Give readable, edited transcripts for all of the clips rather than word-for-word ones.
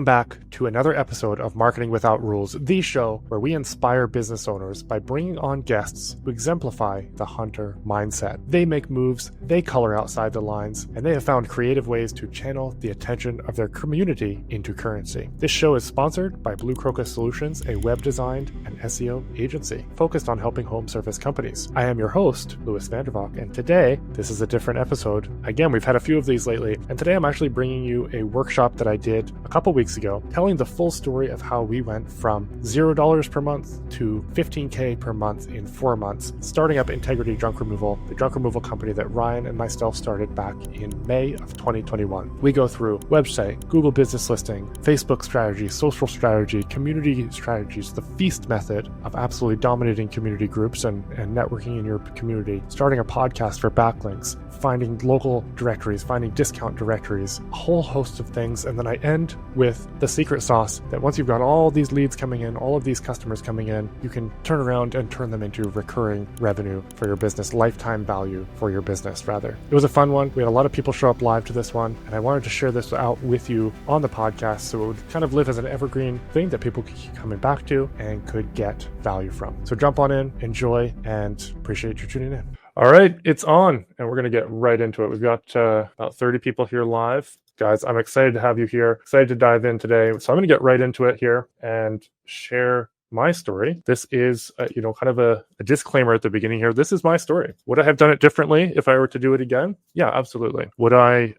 Back to another episode of Marketing Without Rules, the show where we inspire business owners by bringing on guests who exemplify the hunter mindset. They make moves, they color outside the lines, and they have found creative ways to channel the attention of their community into currency. This show is sponsored by Blue Crocus Solutions, a web design and SEO agency focused on helping home service companies. I am your host, Vandervalk, and today, this is a different episode. Again, we've had a few of these lately, and today I'm actually bringing you a workshop that I did a couple weeks ago, telling the full story of how we went from $0 per month to $15K per month in 4 months, starting up Integrity Junk Removal, the junk removal company that Ryan and myself started back in May of 2021. We go through website, Google business listing, Facebook strategy, social strategy, community strategies, the feast method of absolutely dominating community groups and networking in your community, starting a podcast for backlinks, finding local directories, finding discount directories, a whole host of things. And then I end with the secret sauce that once you've got all these leads coming in, all of these customers coming in, you can turn around and turn them into recurring revenue for your business, lifetime value for your business, rather. It was a fun one. We had a lot of people show up live to this one, and I wanted to share this out with you on the podcast so it would kind of live as an evergreen thing that people could keep coming back to and could get value from. So jump on in, enjoy, and appreciate you tuning in. All right, it's on, and we're going to get right into it. We've got about 30 people here live. Guys, I'm excited to have you here, excited to dive in today. So I'm going to get right into it here and share my story. This is, kind of a disclaimer at the beginning here. This is my story. Would I have done it differently if I were to do it again? Yeah, absolutely. Would I,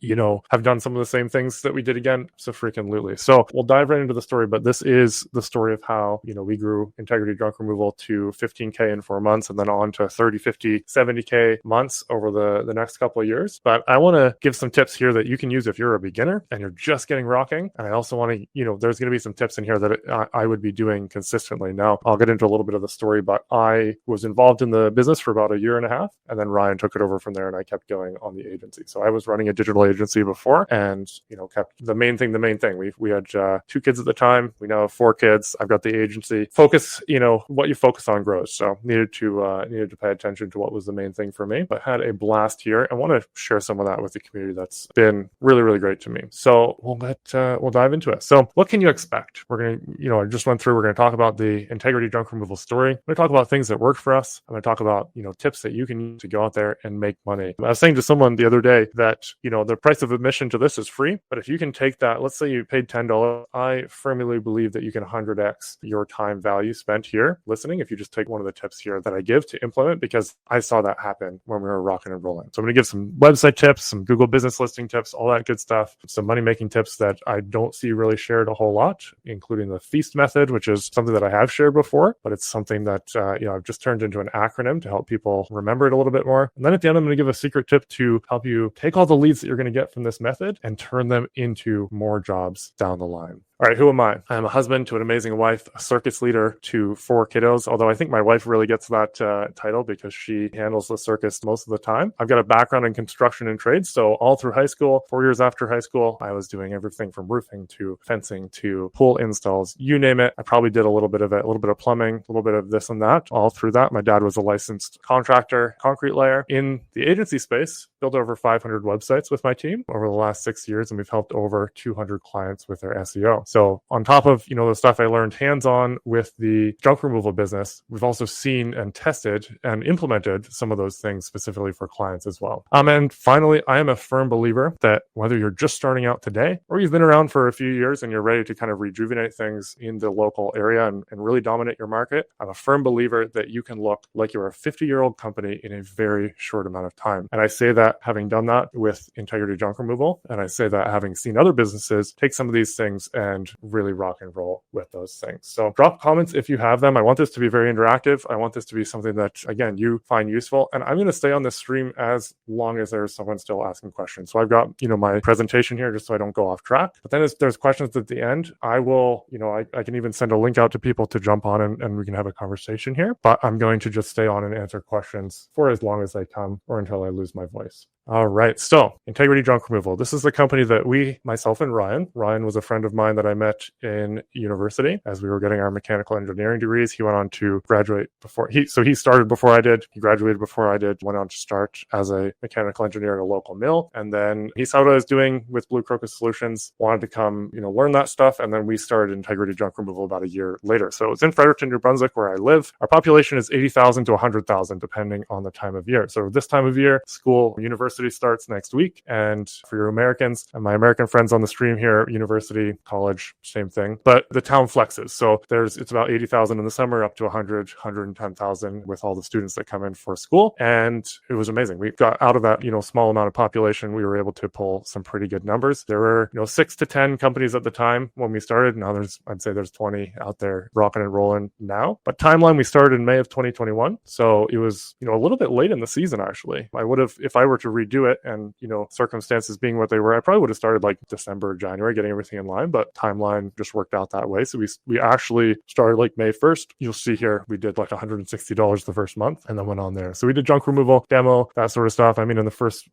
have done some of the same things that we did again? So freaking absolutely. So we'll dive right into the story, but this is the story of how, we grew Integrity Junk Removal to 15K in 4 months and then on to 30, 50, 70K months over the next couple of years. But I want to give some tips here that you can use if you're a beginner and you're just getting rocking. And I also want to, there's going to be some tips in here that I would be doing consistently. Now, I'll get into a little bit of the story, but I was involved in the business for about a year and a half, and then Ryan took it over from there, and I kept going on the agency. So I was running a digital agency before, and kept the main thing. We had 2 kids at the time. We now have 4 kids. I've got the agency. Focus, what you focus on grows. So needed to pay attention to what was the main thing for me. But had a blast here. I want to share some of that with the community. That's been really, really great to me. So we'll dive into it. So what can you expect? We're gonna, I just went through. We're gonna talk about the Integrity Junk Removal story. I'm going to talk about things that work for us. I'm going to talk about, tips that you can use to go out there and make money. I was saying to someone the other day that, the price of admission to this is free, but if you can take that, let's say you paid $10, I firmly believe that you can 100x your time value spent here listening if you just take one of the tips here that I give to implement, because I saw that happen when we were rocking and rolling. So I'm going to give some website tips, some Google business listing tips, all that good stuff, some money-making tips that I don't see really shared a whole lot, including the feast method, which is something that I have shared before, but it's something that I've just turned into an acronym to help people remember it a little bit more. And then at the end, I'm going to give a secret tip to help you take all the leads that you're going to get from this method and turn them into more jobs down the line. All right, who am I? I'm a husband to an amazing wife, a circus leader to 4 kiddos, although I think my wife really gets that title because she handles the circus most of the time. I've got a background in construction and trades, so all through high school, 4 years after high school, I was doing everything from roofing to fencing to pool installs, you name it. I probably did a little bit of it, a little bit of plumbing, a little bit of this and that, all through that. My dad was a licensed contractor, concrete layer. In the agency space, built over 500 websites with my team over the last 6 years, and we've helped over 200 clients with their SEO. So on top of, the stuff I learned hands-on with the junk removal business, we've also seen and tested and implemented some of those things specifically for clients as well. And finally, I am a firm believer that whether you're just starting out today or you've been around for a few years and you're ready to kind of rejuvenate things in the local area and really dominate your market, I'm a firm believer that you can look like you're a 50-year-old company in a very short amount of time. And I say that having done that with Integrity Junk Removal, and I say that having seen other businesses take some of these things and really rock and roll with those things. So drop comments if you have them. I want this to be very interactive. I want this to be something that, again, you find useful. And I'm going to stay on this stream as long as there's someone still asking questions. So I've got, my presentation here just so I don't go off track. But then if there's questions at the end, I will, I can even send a link out to people to jump on and we can have a conversation here. But I'm going to just stay on and answer questions for as long as they come or until I lose my voice. business. All right. So Integrity Junk Removal. This is the company that myself and Ryan was a friend of mine that I met in university as we were getting our mechanical engineering degrees. He went on to graduate he started before I did. He graduated before I did, went on to start as a mechanical engineer at a local mill. And then he saw what I was doing with Blue Crocus Solutions, wanted to come, learn that stuff. And then we started Integrity Junk Removal about a year later. So it's in Fredericton, New Brunswick, where I live. Our population is 80,000 to 100,000, depending on the time of year. So this time of year, university starts next week. And for your Americans and my American friends on the stream here, university, college, same thing. But the town flexes. So it's about 80,000 in the summer, up to 100, 110,000 with all the students that come in for school. And it was amazing. We got out of that, small amount of population, we were able to pull some pretty good numbers. There were, 6 to 10 companies at the time when we started. Now I'd say there's 20 out there rocking and rolling now. But timeline, we started in May of 2021. So it was, a little bit late in the season, actually. I would have, if I were to redo it and, circumstances being what they were, I probably would have started like December, January, getting everything in line, but timeline just worked out that way. So we actually started like May 1st. You'll see here, we did like $160 the first month and then went on there. So we did junk removal, demo, that sort of stuff. I mean, in the first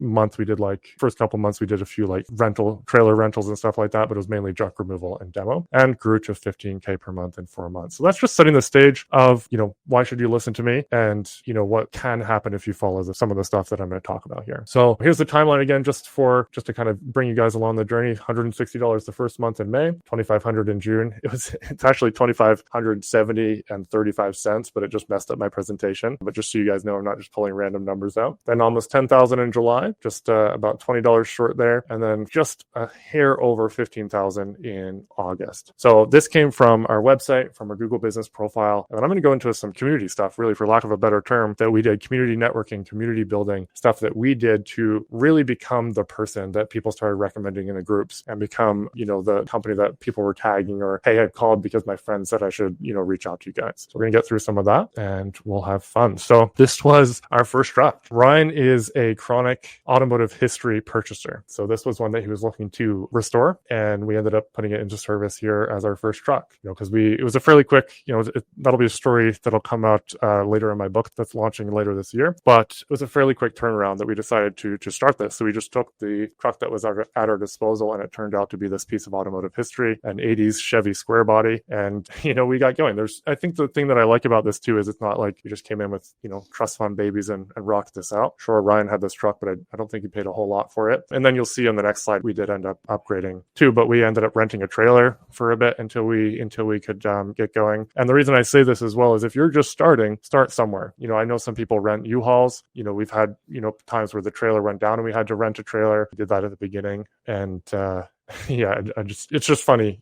couple months, we did a few like trailer rentals and stuff like that, but it was mainly junk removal and demo, and grew to $15K per month in 4 months. So that's just setting the stage of, why should you listen to me and, what can happen if you follow some of the stuff that I'm going to talk about here. So here's the timeline again, just to kind of bring you guys along the journey. $160 the first month in May, $2,500 in June. It's actually $2,570 and 35 cents, but it just messed up my presentation. But just so you guys know, I'm not just pulling random numbers out. Then almost $10,000 in July, just about $20 short there. And then just a hair over $15,000 in August. So this came from our website, from our Google business profile. And I'm going to go into some community stuff, really, for lack of a better term, that we did, community networking, community building, stuff that we did to really become the person that people started recommending in the groups and become, the company that people were tagging, or, hey, I called because my friend said I should, reach out to you guys. So we're going to get through some of that and we'll have fun. So this was our first truck. Ryan is a chronic automotive history purchaser. So this was one that he was looking to restore, and we ended up putting it into service here as our first truck, because it was a fairly quick, that'll be a story that'll come out later in my book that's launching later this year. But it was a fairly quick turnaround that we decided to start this. So we just took the truck that was at our disposal, and it turned out to be this piece of automotive history, an 80s Chevy square body. And, we got going. I think the thing that I like about this too is it's not like we just came in with, trust fund babies and rocked this out. Sure, Ryan had this truck, but I don't think he paid a whole lot for it. And then you'll see on the next slide, we did end up upgrading too, but we ended up renting a trailer for a bit until we could get going. And the reason I say this as well is if you're just starting, start somewhere. I know some people rent U-Hauls. We've had, times where the trailer went down and we had to rent a trailer. We did that at the beginning. And, yeah, it's just funny,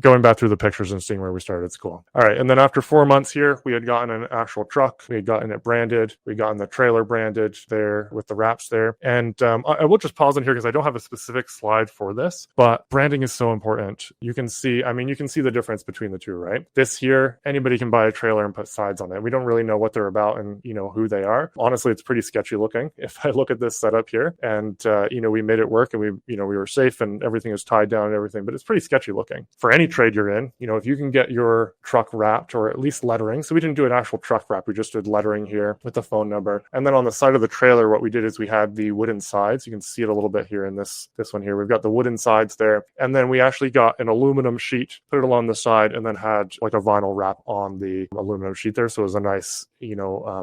going back through the pictures and seeing where we started at school. All right. And then after 4 months here, we had gotten an actual truck. We had gotten it branded. We gotten the trailer branded there with the wraps there. And I will just pause in here because I don't have a specific slide for this, but branding is so important. You can see the difference between the two, right? This here, anybody can buy a trailer and put sides on it. We don't really know what they're about and, who they are. Honestly, it's pretty sketchy looking. If I look at this setup here and, we made it work and we were safe and everything is tied down and everything, but it's pretty sketchy looking. For any trade you're in, if you can get your truck wrapped or at least lettering. So we didn't do an actual truck wrap. We just did lettering here with the phone number. And then on the side of the trailer, what we did is we had the wooden sides. You can see it a little bit here in this one here. We've got the wooden sides there. And then we actually got an aluminum sheet, put it along the side, and then had like a vinyl wrap on the aluminum sheet there. So it was a nice,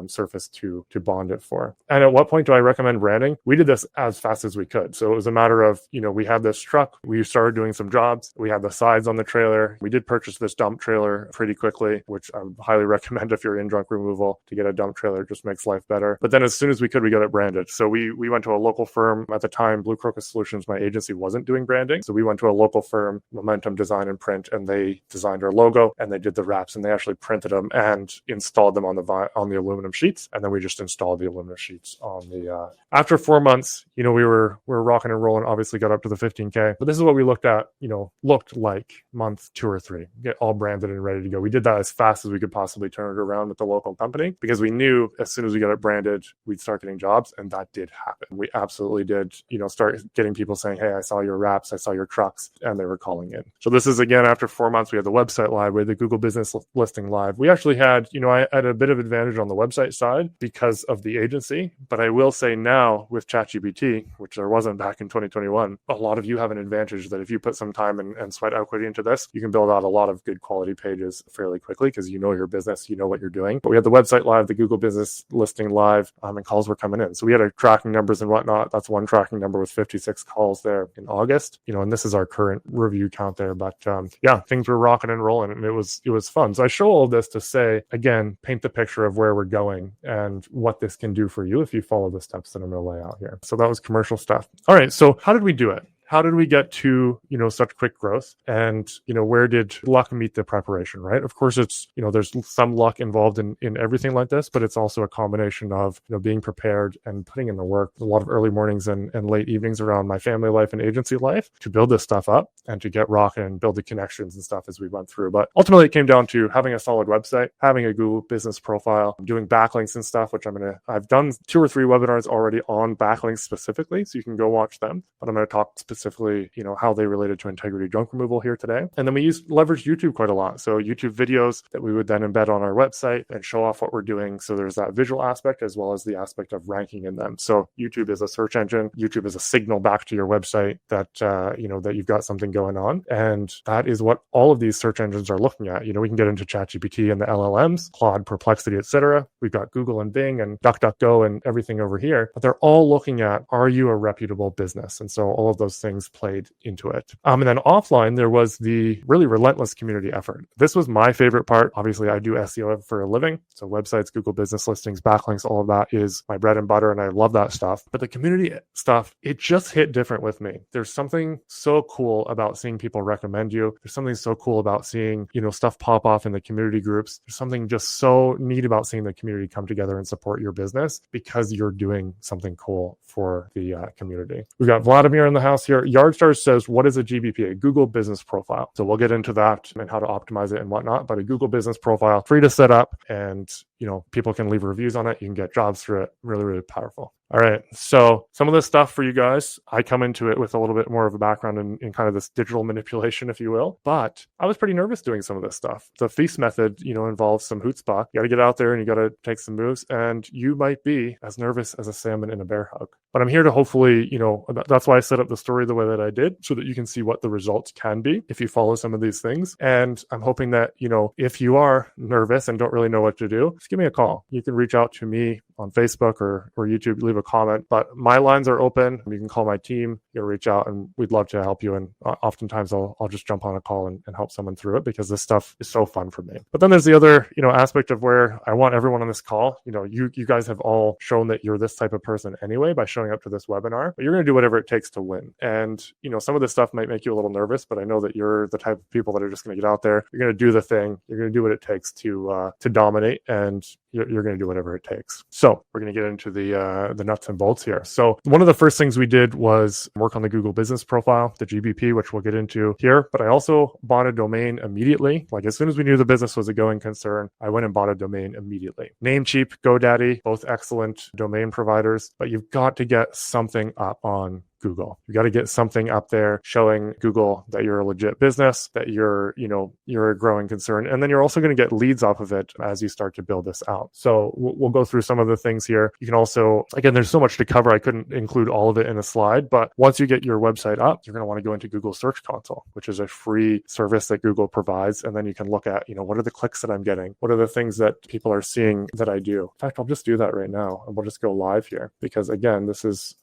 surface to bond it for. And at what point do I recommend branding? We did this as fast as we could. So it was a matter of, we had this truck. We started doing some jobs. We had the sides on the trailer. We did purchase this dump trailer pretty quickly, which I highly recommend if you're in junk removal to get a dump trailer. It just makes life better. But then as soon as we could, we got it branded. So we went to a local firm at the time. Blue Crocus Solutions, my agency, wasn't doing branding. So we went to a local firm, Momentum Design and Print, and they designed our logo and they did the wraps and they actually printed them and installed them on the aluminum sheets. And then we just installed the aluminum sheets on the, after 4 months, we were rocking and rolling, obviously got up to the 15K. But this is what we looked like month 2 or 3, get all branded and ready to go. We did that as fast as we could possibly turn it around with the local company because we knew as soon as we got it branded, we'd start getting jobs. And that did happen. We absolutely did, start getting people saying, hey, I saw your wraps, I saw your trucks, and they were calling in. So this is again, after 4 months, we had the website live, we had the Google business listing live. We actually had, I had a bit of advantage advantage on the website side because of the agency. But I will say now with ChatGPT, which there wasn't back in 2021, a lot of you have an advantage that if you put some time and sweat equity into this, you can build out a lot of good quality pages fairly quickly because you know your business, you know what you're doing. But we had the website live, the Google business listing live, and calls were coming in. So we had a tracking numbers and whatnot. That's one tracking number with 56 calls there in August, and this is our current review count there. But yeah, things were rocking and rolling, and it was fun. So I show all this to say, again, paint the picture of where we're going and what this can do for you if you follow the steps that I'm going to lay out here. So that was commercial stuff. All right. So how did we do it? How did we get to, such quick growth? And, where did luck meet the preparation, right? Of course, it's, there's some luck involved in everything like this, but it's also a combination of, being prepared and putting in the work, a lot of early mornings and late evenings around my family life and agency life to build this stuff up and to get rocking and build the connections and stuff as we went through. But ultimately, it came down to having a solid website, having a Google business profile, doing backlinks and stuff, which I've done 2 or 3 webinars already on backlinks specifically, so you can go watch them. But I'm going to talk specifically, how they related to integrity junk removal here today. And then we leveraged YouTube quite a lot. So YouTube videos that we would then embed on our website and show off what we're doing. So there's that visual aspect as well as the aspect of ranking in them. So YouTube is a search engine. YouTube is a signal back to your website that, that you've got something going on. And that is what all of these search engines are looking at. We can get into ChatGPT and the LLMs, Claude, Perplexity, etc. We've got Google and Bing and DuckDuckGo and everything over here, but they're all looking at, are you a reputable business? And so all of those things played into it. And then offline, there was the really relentless community effort. This was my favorite part. Obviously, I do SEO for a living. So websites, Google business listings, backlinks, all of that is my bread and butter. And I love that stuff. But the community stuff, it just hit different with me. There's something so cool about seeing people recommend you. There's something so cool about seeing, stuff pop off in the community groups. There's something just so neat about seeing the community come together and support your business because you're doing something cool for the community. We've got Vladimir in the house here. Yardstar says, what is a GBP? A Google business profile. So we'll get into that and how to optimize it and whatnot. But a Google business profile, free to set up, and people can leave reviews on it. You can get jobs through it. Really, really powerful. All right. So some of this stuff for you guys, I come into it with a little bit more of a background in kind of this digital manipulation, if you will. But I was pretty nervous doing some of this stuff. The feast method, involves some chutzpah. You got to get out there and you got to take some moves. And you might be as nervous as a salmon in a bear hug. But I'm here to hopefully, that's why I set up the story the way that I did, so that you can see what the results can be if you follow some of these things. And I'm hoping that, if you are nervous and don't really know what to do, just give me a call. You can reach out to me on Facebook or YouTube, leave a comment, but my lines are open. You can call my team, you can reach out, and we'd love to help you. And oftentimes I'll just jump on a call and help someone through it because this stuff is so fun for me. But then there's the other, aspect of where I want everyone on this call, you guys have all shown that you're this type of person anyway by showing up to this webinar, but you're going to do whatever it takes to win. And, some of this stuff might make you a little nervous, but I know that you're the type of people that are just going to get out there. You're going to do the thing. You're going to do what it takes to dominate, and you're going to do whatever it takes. So we're going to get into the nuts and bolts here. So one of the first things we did was work on the Google business profile, the GBP, which we'll get into here. But I also bought a domain immediately. Like as soon as we knew the business was a going concern, I went and bought a domain immediately. Namecheap, GoDaddy, both excellent domain providers, but you've got to get something up on Google. You got to get something up there showing Google that you're a legit business, that you're a growing concern. And then you're also going to get leads off of it as you start to build this out. So we'll go through some of the things here. You can also, again, there's so much to cover. I couldn't include all of it in a slide, but once you get your website up, you're going to want to go into Google Search Console, which is a free service that Google provides. And then you can look at, what are the clicks that I'm getting? What are the things that people are seeing that I do? In fact, I'll just do that right now and we'll just go live here because again,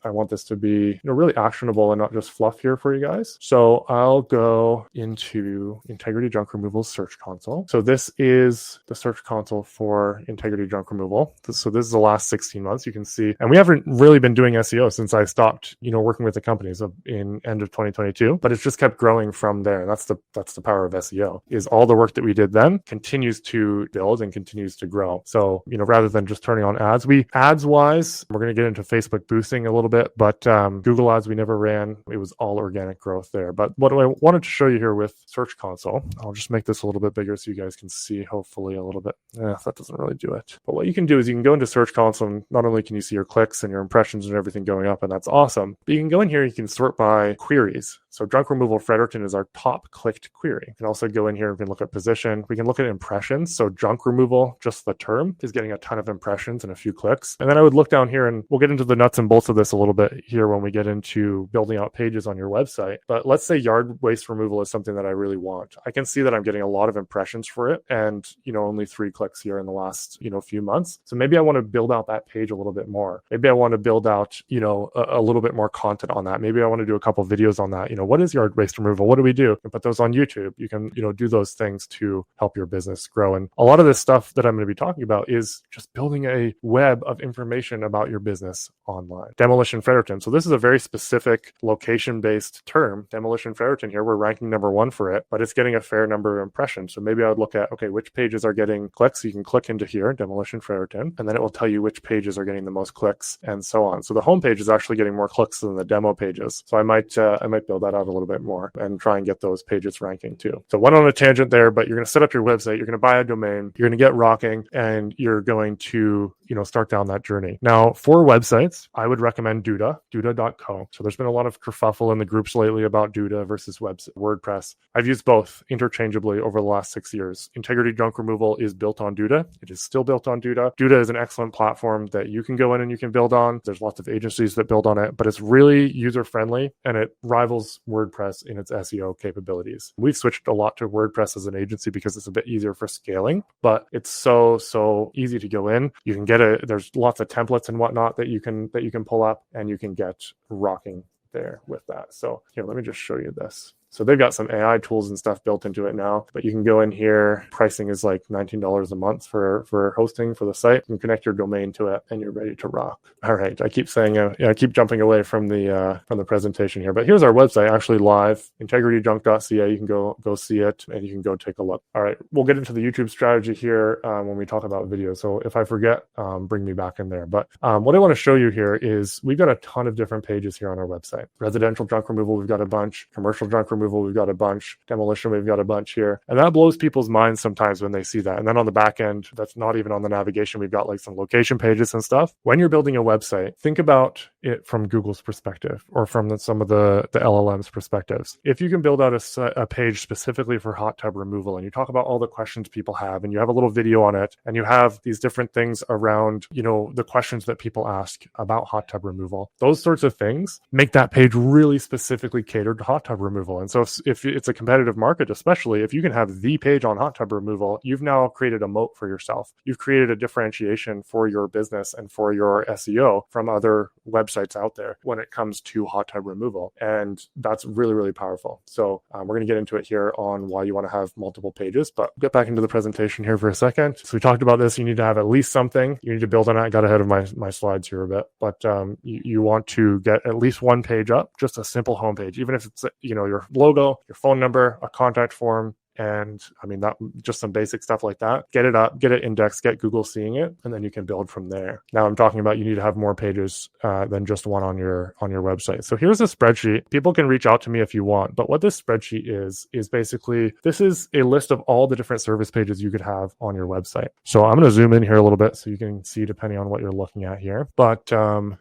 I want this to be, really actionable and not just fluff here for you guys. So I'll go into Integrity Junk Removal Search Console. So this is the Search Console for Integrity Junk Removal. So this is the last 16 months. You can see, and we haven't really been doing SEO since I stopped, working with the companies in end of 2022, but it's just kept growing from there. That's the power of SEO, is all the work that we did then continues to build and continues to grow. So, rather than just turning on ads, ads wise, we're going to get into Facebook boosting a little bit, but Google ads we never ran. It was all organic growth there. But what I wanted to show you here with Search Console, I'll just make this a little bit bigger so you guys can see hopefully a little bit. That doesn't really do it. But what you can do is you can go into Search Console and not only can you see your clicks and your impressions and everything going up, and that's awesome, but you can go in here and you can sort by queries. So junk removal Fredericton is our top clicked query. You can also go in here, we can look at position, we can look at impressions. So junk removal, just the term, is getting a ton of impressions and a few clicks. And then I would look down here, and we'll get into the nuts and bolts of this a little bit here when we get into building out pages on your website. But let's say yard waste removal is something that I really want. I can see that I'm getting a lot of impressions for it, and only 3 clicks here in the last few months. So maybe I want to build out that page a little bit more. Maybe I want to build out a little bit more content on that. Maybe I want to do a couple of videos on that. What is yard waste removal? What do we do? You can put those on YouTube. You can do those things to help your business grow. And a lot of this stuff that I'm going to be talking about is just building a web of information about your business online. Demolition Fredericton. So this is a very specific location-based term. Demolition Fredericton here, we're ranking number 1 for it, but it's getting a fair number of impressions. So maybe I would look at, okay, which pages are getting clicks? You can click into here, Demolition Fredericton, and then it will tell you which pages are getting the most clicks and so on. So the home page is actually getting more clicks than the demo pages. So I might build that out a little bit more and try and get those pages ranking too. So went on a tangent there, but you're going to set up your website, you're going to buy a domain, you're going to get rocking, and you're going to start down that journey. Now, for websites, I would recommend Duda.co. So there's been a lot of kerfuffle in the groups lately about Duda versus WordPress. I've used both interchangeably over the last 6 years. Integrity Junk Removal is built on Duda. It is still built on Duda. Duda is an excellent platform that you can go in and you can build on. There's lots of agencies that build on it, but it's really user-friendly and it rivals WordPress in its SEO capabilities. We've switched a lot to WordPress as an agency because it's a bit easier for scaling, but it's so easy to go in. You can get there's lots of templates and whatnot that you can pull up, and you can get rocking there with that. So here, let me just show you this. So they've got some AI tools and stuff built into it now, but you can go in here. Pricing is like $19 a month for hosting for the site. You can connect your domain to it and you're ready to rock. All right. I keep saying, I keep jumping away from the presentation here, but here's our website actually live, integrityjunk.ca. You can go see it and you can go take a look. All right. We'll get into the YouTube strategy here when we talk about video. So if I forget, bring me back in there. But what I want to show you here is we've got a ton of different pages here on our website. Residential junk removal, we've got a bunch. Commercial junk removal, we've got a bunch. Demolition, we've got a bunch here. And that blows people's minds sometimes when they see that. And then on the back end, that's not even on the navigation. We've got like some location pages and stuff. When you're building a website, think about it from Google's perspective or from some of the LLM's perspectives. If you can build out a page specifically for hot tub removal and you talk about all the questions people have and you have a little video on it and you have these different things around, the questions that people ask about hot tub removal, those sorts of things make that page really specifically catered to hot tub removal. And so if it's a competitive market, especially if you can have the page on hot tub removal, you've now created a moat for yourself. You've created a differentiation for your business and for your SEO from other websites out there when it comes to hot tub removal. And that's really, really powerful. So we're going to get into it here on why you want to have multiple pages, but get back into the presentation here for a second. So we talked about this. You need to have at least something. You need to build on it. I got ahead of my slides here a bit, but you want to get at least one page up, just a simple homepage, even if it's, your logo, your phone number, a contact form, and that just some basic stuff like that. Get it up, get it indexed, get Google seeing it, and then you can build from there. Now I'm talking about you need to have more pages than just one on your website. So here's a spreadsheet. People can reach out to me if you want, but what this spreadsheet is basically, this is a list of all the different service pages you could have on your website. So I'm going to zoom in here a little bit so you can see depending on what you're looking at here. But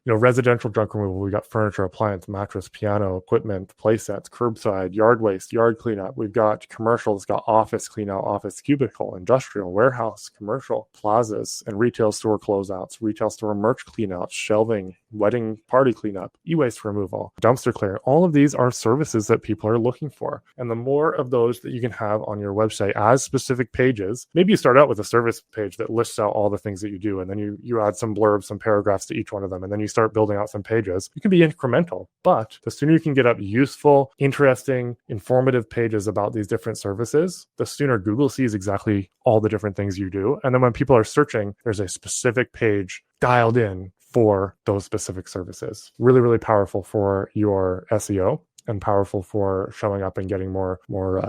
residential junk removal, we got furniture, appliance, mattress, piano, equipment, play sets, curbside, yard waste, yard cleanup. We've got commercials, got office cleanout, office cubicle, industrial, warehouse, commercial, plazas, and retail store closeouts, retail store merch cleanouts, shelving, wedding party cleanup, e-waste removal, dumpster clear. All of these are services that people are looking for. And the more of those that you can have on your website as specific pages, maybe you start out with a service page that lists out all the things that you do, and then you add some blurbs, some paragraphs to each one of them, and then you start building out some pages. You can be incremental, but the sooner you can get up useful, interesting, informative pages about these different services, the sooner Google sees exactly all the different things you do. And then when people are searching, there's a specific page dialed in for those specific services. Really, really powerful for your SEO and powerful for showing up and getting more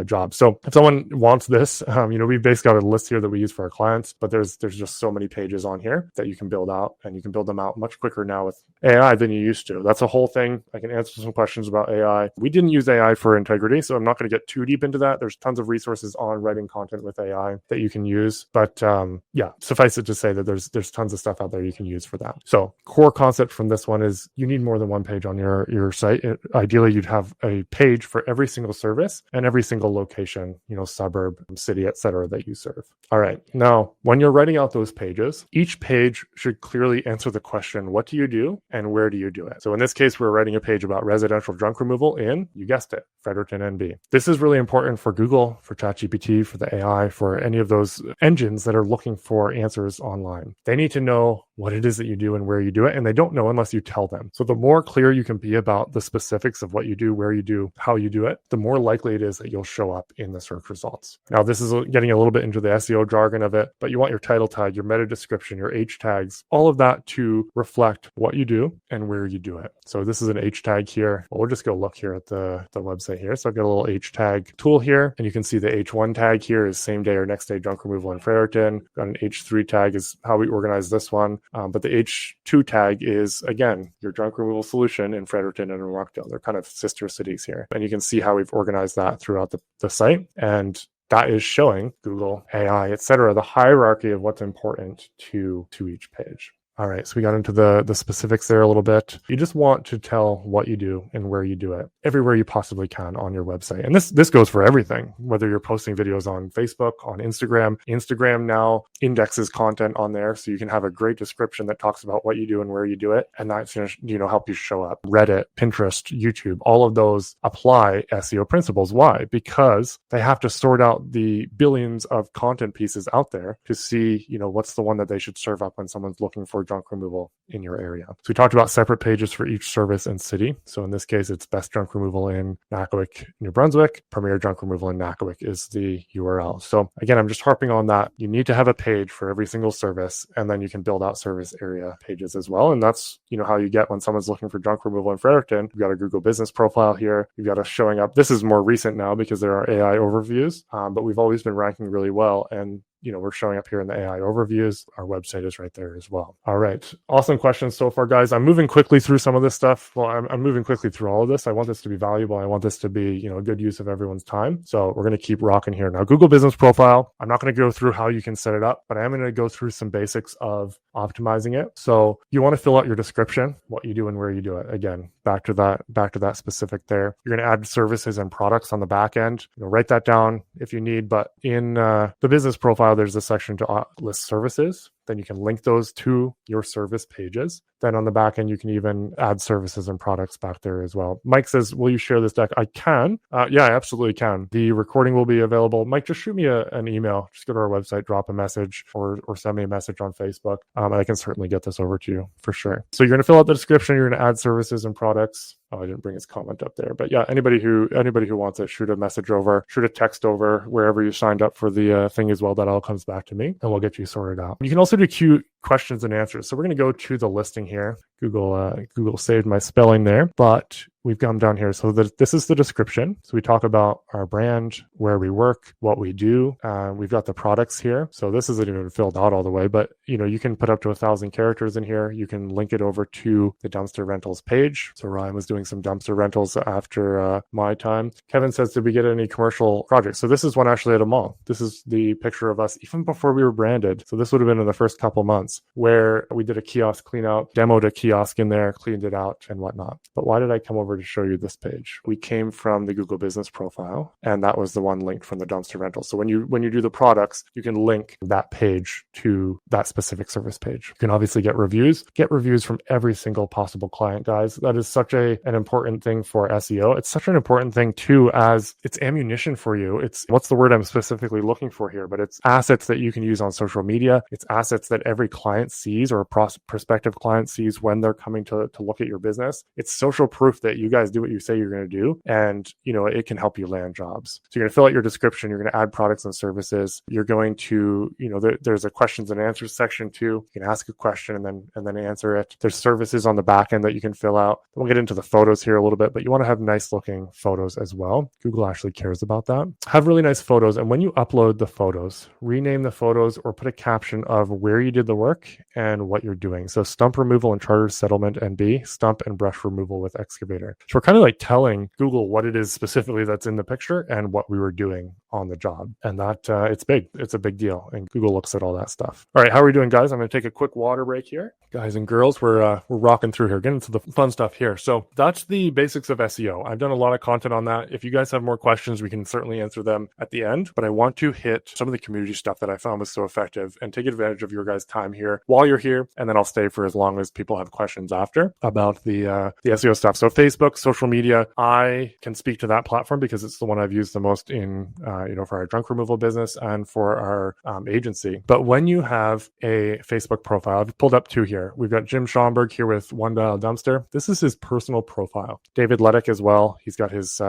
jobs. So if someone wants this, we've basically got a list here that we use for our clients, but there's just so many pages on here that you can build out, and you can build them out much quicker now with AI than you used to. That's a whole thing. I can answer some questions about AI. We didn't use AI for integrity, so I'm not going to get too deep into that. There's tons of resources on writing content with AI that you can use, but suffice it to say that there's tons of stuff out there you can use for that. So core concept from this one is you need more than one page on your site. Ideally, you'd have have a page for every single service and every single location, suburb, city, etc. that you serve. All right. Now, when you're writing out those pages, each page should clearly answer the question, what do you do and where do you do it? So in this case, we're writing a page about residential junk removal in, you guessed it, Fredericton, NB. This is really important for Google, for ChatGPT, for the AI, for any of those engines that are looking for answers online. They need to know what it is that you do and where you do it, and they don't know unless you tell them. So the more clear you can be about the specifics of what you do, where you do, how you do it, the more likely it is that you'll show up in the search results. Now, this is getting a little bit into the SEO jargon of it, but you want your title tag, your meta description, your H tags, all of that to reflect what you do and where you do it. So this is an H tag here. Well, we'll just go look here at the website here. So I've got a little H tag tool here, and you can see the H1 tag here is same day or next day junk removal in Fredericton. Got an H3 tag is how we organize this one. But the H2 tag is, again, your junk removal solution in Fredericton and in Rockdale. They're kind of sister cities here. And you can see how we've organized that throughout the site. And that is showing Google, AI, etc., the hierarchy of what's important to each page. All right, so we got into the specifics there a little bit. You just want to tell what you do and where you do it everywhere you possibly can on your website. And this goes for everything, whether you're posting videos on Facebook, on Instagram. Instagram now indexes content on there, so you can have a great description that talks about what you do and where you do it, and that's going to help you show up. Reddit, Pinterest, YouTube, all of those apply SEO principles. Why? Because they have to sort out the billions of content pieces out there to see, what's the one that they should serve up when someone's looking for junk removal in your area. So we talked about separate pages for each service and city. So in this case, it's best junk removal in Nakawik, New Brunswick. Premier junk removal in Nakawik is the URL. So again, I'm just harping on that. You need to have a page for every single service, and then you can build out service area pages as well. And that's, how you get when someone's looking for junk removal in Fredericton. You've got a Google business profile here. You've got us showing up. This is more recent now because there are AI overviews, but we've always been ranking really well. And we're showing up here in the AI overviews. Our website is right there as well. All right. Awesome questions so far, guys. I'm moving quickly through some of this stuff. Well, I'm moving quickly through all of this. I want this to be valuable. I want this to be, a good use of everyone's time. So we're going to keep rocking here. Now, Google Business Profile, I'm not going to go through how you can set it up, but I am going to go through some basics of optimizing it. So you want to fill out your description, what you do and where you do it. Again, back to that specific there. You're going to add services and products on the back end. Write that down if you need, but in the business profile, there's a section to list services. Then you can link those to your service pages. Then on the back end, you can even add services and products back there as well. Mike says, will you share this deck? I can. Yeah, I absolutely can. The recording will be available. Mike, just shoot me an email. Just go to our website, drop a message, or send me a message on Facebook. I can certainly get this over to you for sure. So you're going to fill out the description. You're going to add services and products. Oh, I didn't bring his comment up there. But yeah, anybody who wants it, shoot a message over, shoot a text over wherever you signed up for the thing as well. That all comes back to me and we'll get you sorted out. You can also do Q questions and answers. So we're going to go to the listing here. Google saved my spelling there, but we've come down here. So this is the description. So we talk about our brand, where we work, what we do. We've got the products here. So this isn't even filled out all the way, but you can put up to 1,000 characters in here. You can link it over to the dumpster rentals page. So Ryan was doing some dumpster rentals after my time. Kevin says, did we get any commercial projects? So this is one actually at a mall. This is the picture of us even before we were branded. So this would have been in the first couple months where we did a kiosk clean out, demoed a kiosk in there, cleaned it out and whatnot. But why did I come over to show you this page? We came from the Google business profile, and that was the one linked from the dumpster rental. So when you do the products, you can link that page to that specific service page. You can obviously get reviews from every single possible client, guys. That is such an important thing for SEO. It's such an important thing too, as it's ammunition for you. It's, what's the word I'm specifically looking for here, but it's assets that you can use on social media. It's assets that every client sees, or a prospective client sees when they're coming to look at your business. It's social proof that you guys do what you say you're going to do, and it can help you land jobs. So you're going to fill out your description. You're going to add products and services. You're going to, there's a questions and answers section too. You can ask a question and then answer it. There's services on the back end that you can fill out. We'll get into the photos here a little bit, but you want to have nice looking photos as well. Google actually cares about that. Have really nice photos, and when you upload the photos, rename the photos or put a caption of where you did the work work and what you're doing. So stump removal and charter settlement and B, stump and brush removal with excavator. So we're kind of like telling Google what it is specifically that's in the picture and what we were doing on the job. And that it's big. It's a big deal. And Google looks at all that stuff. All right, how are we doing, guys? I'm going to take a quick water break here. Guys and girls, we're rocking through here, getting into the fun stuff here. So that's the basics of SEO. I've done a lot of content on that. If you guys have more questions, we can certainly answer them at the end. But I want to hit some of the community stuff that I found was so effective and take advantage of your guys' time here while you're here. And then I'll stay for as long as people have questions after about the SEO stuff. So Facebook, social media, I can speak to that platform because it's the one I've used the most in, for our junk removal business and for our agency. But when you have a Facebook profile, I've pulled up two here. We've got Jim Schomburg here with One Dial Dumpster. This is his personal profile. David Leddick as well. He's got his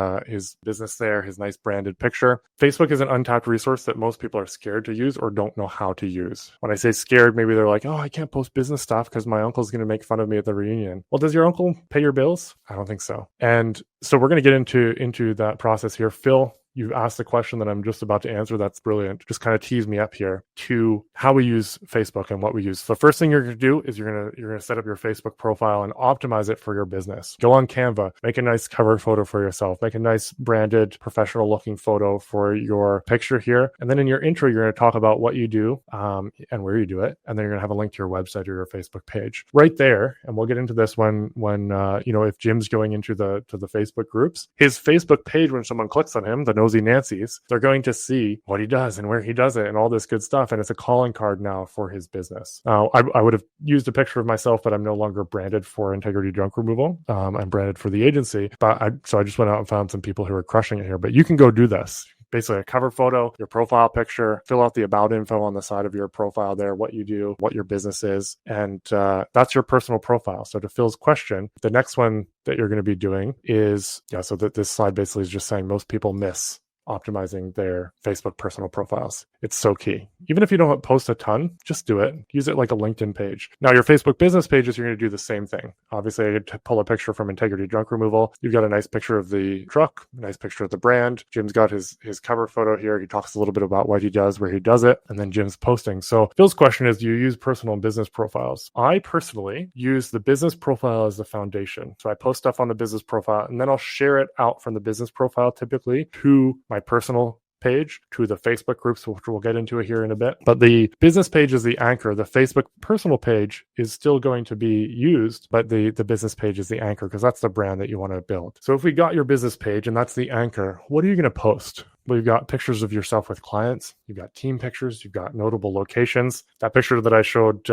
business there, his nice branded picture. Facebook is an untapped resource that most people are scared to use or don't know how to use. When I say scared, maybe they're like, oh, I can't post business stuff because my uncle's going to make fun of me at the reunion. Well, does your uncle pay your bills? I don't think so. And so we're going to get into that process here. Phil, you asked the question that I'm just about to answer. That's brilliant. Just kind of tease me up here to how we use Facebook and what we use. So the first thing you're going to do is you're going to set up your Facebook profile and optimize it for your business. Go on Canva, make a nice cover photo for yourself, make a nice branded professional looking photo for your picture here. And then in your intro, you're going to talk about what you do and where you do it. And then you're going to have a link to your website or your Facebook page right there. And we'll get into this when if Jim's going into the Facebook groups, his Facebook page, when someone clicks on him, the Nosy Nancy's, they're going to see what he does and where he does it and all this good stuff. And it's a calling card now for his business. I would have used a picture of myself, but I'm no longer branded for Integrity Junk Removal. I'm branded for the agency. So I just went out and found some people who are crushing it here. But you can go do this. Basically a cover photo, your profile picture, fill out the about info on the side of your profile there, what you do, what your business is. And that's your personal profile. So to Phil's question, the next one that you're going to be doing is, so that this slide basically is just saying most people miss optimizing their Facebook personal profiles. It's so key. Even if you don't post a ton, just do it. Use it like a LinkedIn page. Now, your Facebook business pages, you're going to do the same thing. Obviously, I could pull a picture from Integrity Junk Removal. You've got a nice picture of the truck, a nice picture of the brand. Jim's got his cover photo here. He talks a little bit about what he does, where he does it, and then Jim's posting. So Phil's question is, do you use personal and business profiles? I personally use the business profile as the foundation. So I post stuff on the business profile, and then I'll share it out from the business profile typically to my personal page, to the Facebook groups, which we'll get into here in a bit. But the business page is the anchor. The Facebook personal page is still going to be used, but the business page is the anchor because that's the brand that you want to build. So if we got your business page and that's the anchor, what are you going to post? Well, you've got pictures of yourself with clients. You've got team pictures. You've got notable locations. That picture that I showed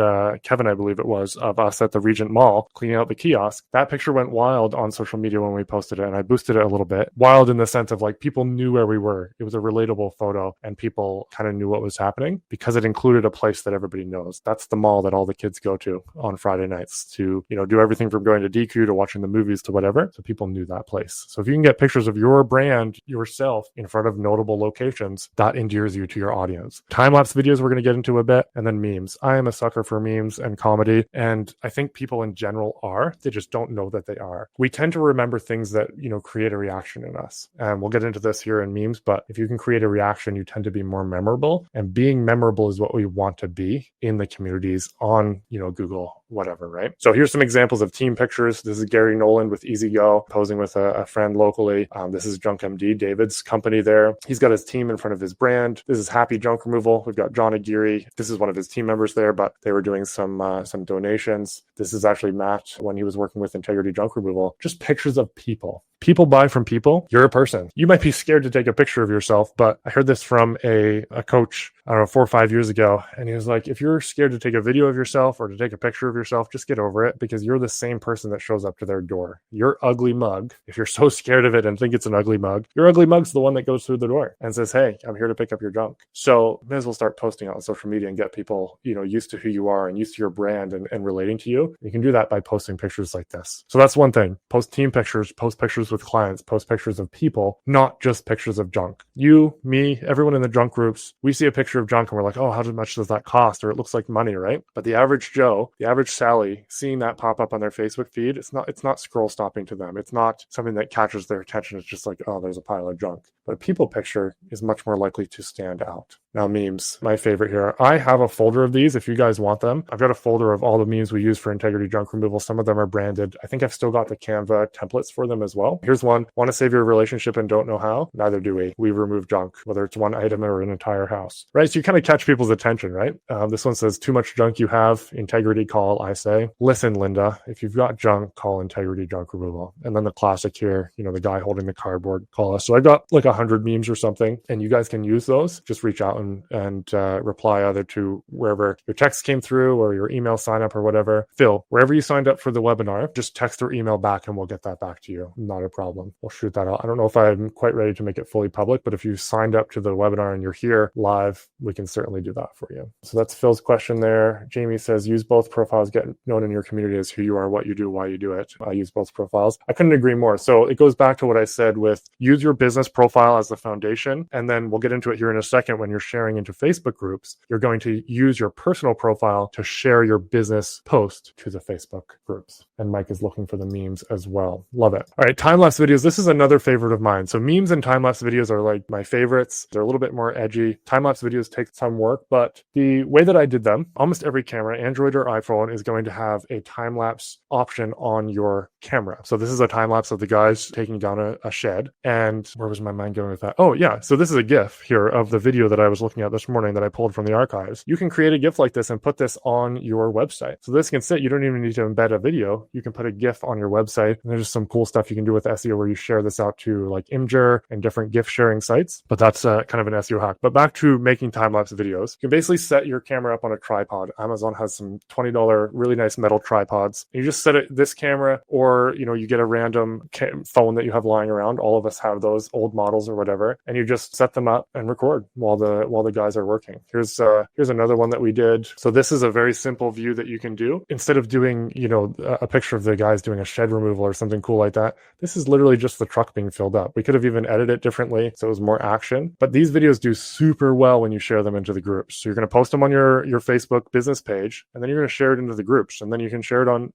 Kevin, I believe it was, of us at the Regent Mall cleaning out the kiosk, that picture went wild on social media when we posted it, and I boosted it a little bit. Wild in the sense of like people knew where we were. It was a relatable photo, and people kind of knew what was happening because it included a place that everybody knows. That's the mall that all the kids go to on Friday nights to, do everything from going to DQ to watching the movies to whatever. So people knew that place. So if you can get pictures of your brand, yourself, in front of notable locations, that endears you to your audience. Time-lapse videos we're going to get into a bit, and then memes. I am a sucker for memes and comedy, and I think people in general are. They just don't know that they are. We tend to remember things that, create a reaction in us. And we'll get into this here in memes, but if you can create a reaction, you tend to be more memorable, and being memorable is what we want to be in the communities on, Google, whatever, right? So here's some examples of team pictures. This is Gary Nolan with Easy Go posing with a friend locally. This is Junk MD, David's company there. He's got his team in front of his brand. This is Happy Junk Removal. We've got John Aguirre. This is one of his team members there, but they were doing some donations. This is actually Matt when he was working with Integrity Junk Removal. Just pictures of people. People buy from people. You're a person. You might be scared to take a picture of yourself, but I heard this from a coach, 4 or 5 years ago. And he was like, if you're scared to take a video of yourself or to take a picture of yourself, just get over it because you're the same person that shows up to their door. Your ugly mug, if you're so scared of it and think it's an ugly mug, your ugly mug's the one that goes through the door and says, hey, I'm here to pick up your junk. So may as well start posting on social media and get people, used to who you are and used to your brand and relating to you. You can do that by posting pictures like this. So that's one thing. Post team pictures, post pictures with clients, post pictures of people, not just pictures of junk. You, me, everyone in the junk groups, we see a picture of junk and we're like, oh, how much does that cost? Or it looks like money, right? But the average Joe, the average Sally, seeing that pop up on their Facebook feed, it's not scroll stopping to them. It's not something that catches their attention. It's just like, oh, there's a pile of junk. But a people picture is much more likely to stand out. Now memes, my favorite here. I have a folder of these if you guys want them. I've got a folder of all the memes we use for integrity junk removal. Some of them are branded. I think I've still got the Canva templates for them as well. Here's one. Want to save your relationship and don't know how? Neither do we. We remove junk, whether it's one item or an entire house, right? So you kind of catch people's attention, right? This one says, too much junk you have, integrity call, I say. Listen, Linda, if you've got junk, call integrity junk removal. And then the classic here, the guy holding the cardboard, call us. So I got like 100 memes or something, and you guys can use those. Just reach out and reply either to wherever your text came through or your email sign up or whatever. Phil, wherever you signed up for the webinar, just text or email back and we'll get that back to you. Not a problem. We'll shoot that out. I don't know if I'm quite ready to make it fully public, but if you signed up to the webinar and you're here live, we can certainly do that for you. So that's Phil's question there. Jamie says, use both profiles, get known in your community as who you are, what you do, why you do it. I use both profiles. I couldn't agree more. So it goes back to what I said with use your business profile as the foundation. And then we'll get into it here in a second. When you're sharing into Facebook groups, you're going to use your personal profile to share your business post to the Facebook groups. And Mike is looking for the memes as well. Love it. All right, time-lapse videos. This is another favorite of mine. So memes and time-lapse videos are like my favorites. They're a little bit more edgy. Time-lapse videos take some work, but the way that I did them, almost every camera, Android or iPhone, is going to have a time-lapse option on your camera. So this is a time-lapse of the guys taking down a shed. And where was my mind going with that? Oh yeah, so this is a GIF here of the video that I was looking at this morning that I pulled from the archives. You can create a GIF like this and put this on your website. So this can sit, you don't even need to embed a video. You can put a GIF on your website. And there's just some cool stuff you can do with SEO where you share this out to like Imgur and different GIF sharing sites. But that's kind of an SEO hack. But back to making time-lapse videos. You can basically set your camera up on a tripod. Amazon has some $20 really nice metal tripods. You just set it this camera, or you get a random phone that you have lying around. All of us have those old models or whatever, and you just set them up and record while the guys are working. Here's another one that we did. So this is a very simple view that you can do. Instead of doing a picture of the guys doing a shed removal or something cool like that, this is literally just the truck being filled up. We could have even edited it differently so it was more action, but these videos do super well when you share them into the groups. So you're going to post them on your Facebook business page, and then you're going to share it into the groups, and then you can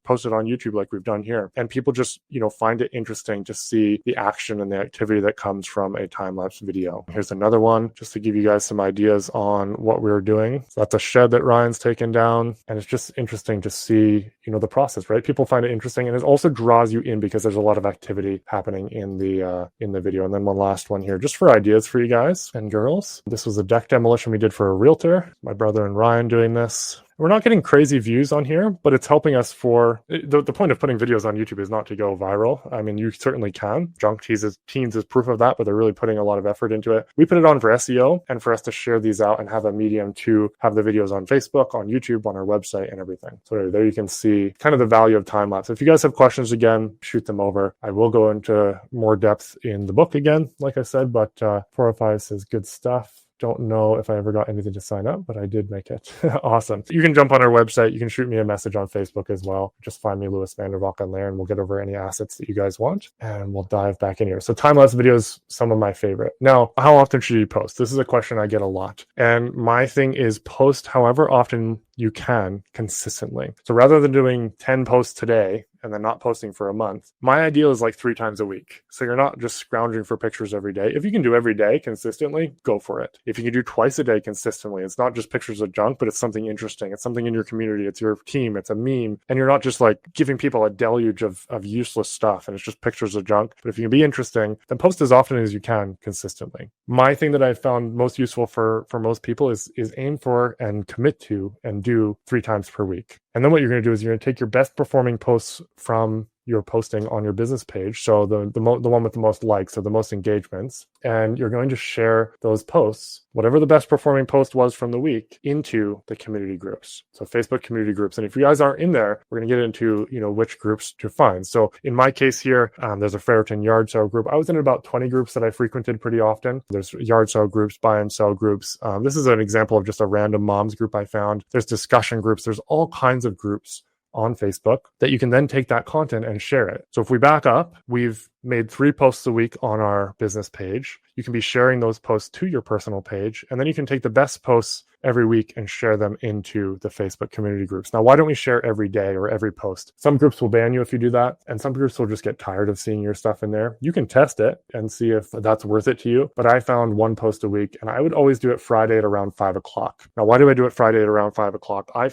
post it on YouTube like we've done here. And people just find it interesting to see the action and the activity that comes from a time-lapse video. Here's another one just to give you guys some ideas on what we're doing. So that's a shed that Ryan's taken down, and it's just interesting to see the process, right? People find it interesting, and it also draws you in because there's a lot of activity happening in the video. And then one last one here just for ideas for you guys and girls. This was a deck demolition we did for a realtor. My brother and Ryan doing this. We're not getting crazy views on here, but it's helping us for the point of putting videos on YouTube is not to go viral. I mean, you certainly can. Junk Teens is proof of that, but they're really putting a lot of effort into it. We put it on for SEO and for us to share these out and have a medium to have the videos on Facebook, on YouTube, on our website and everything. So there you can see kind of the value of time lapse. If you guys have questions, again, shoot them over. I will go into more depth in the book again, like I said, but 405 says good stuff. Don't know if I ever got anything to sign up, but I did make it. Awesome. You can jump on our website. You can shoot me a message on Facebook as well. Just find me, Louis Vandervalk, on there, and we'll get over any assets that you guys want, and we'll dive back in here. So time-lapse videos, some of my favorite. Now, how often should you post? This is a question I get a lot. And my thing is post however often you can consistently. So rather than doing 10 posts today and then not posting for a month, my ideal is like 3 times a week. So you're not just scrounging for pictures every day. If you can do every day consistently, go for it. If you can do twice a day consistently, it's not just pictures of junk, but it's something interesting. It's something in your community. It's your team. It's a meme. And you're not just like giving people a deluge of useless stuff and it's just pictures of junk. But if you can be interesting, then post as often as you can consistently. My thing that I found most useful for most people is aim for and commit to and do 3 times per week. And then what you're going to do is you're going to take your best performing posts from your posting on your business page, so the one with the most likes or the most engagements, and you're going to share those posts, whatever the best performing post was from the week, into the community groups. So Facebook community groups. And if you guys aren't in there, we're going to get into which groups to find. So in my case here, there's a Ferriton yard sale group. I was in about 20 groups that I frequented pretty often. There's yard sale groups, buy and sell groups. This is an example of just a random moms group I found. There's discussion groups. There's all kinds of groups on Facebook that you can then take that content and share it. So if we back up, we've made 3 posts a week on our business page. you can be sharing those posts to your personal page, and then you can take the best posts every week and share them into the Facebook community groups. Now, why don't we share every day or every post? Some groups will ban you if you do that, and some groups will just get tired of seeing your stuff in there. You can test it and see if that's worth it to you, but I found one post a week, and I would always do it Friday at around 5 o'clock. Now, why do I do it Friday at around 5 o'clock? I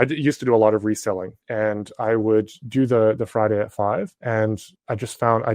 used to do a lot of reselling, and I would do the Friday at 5, and I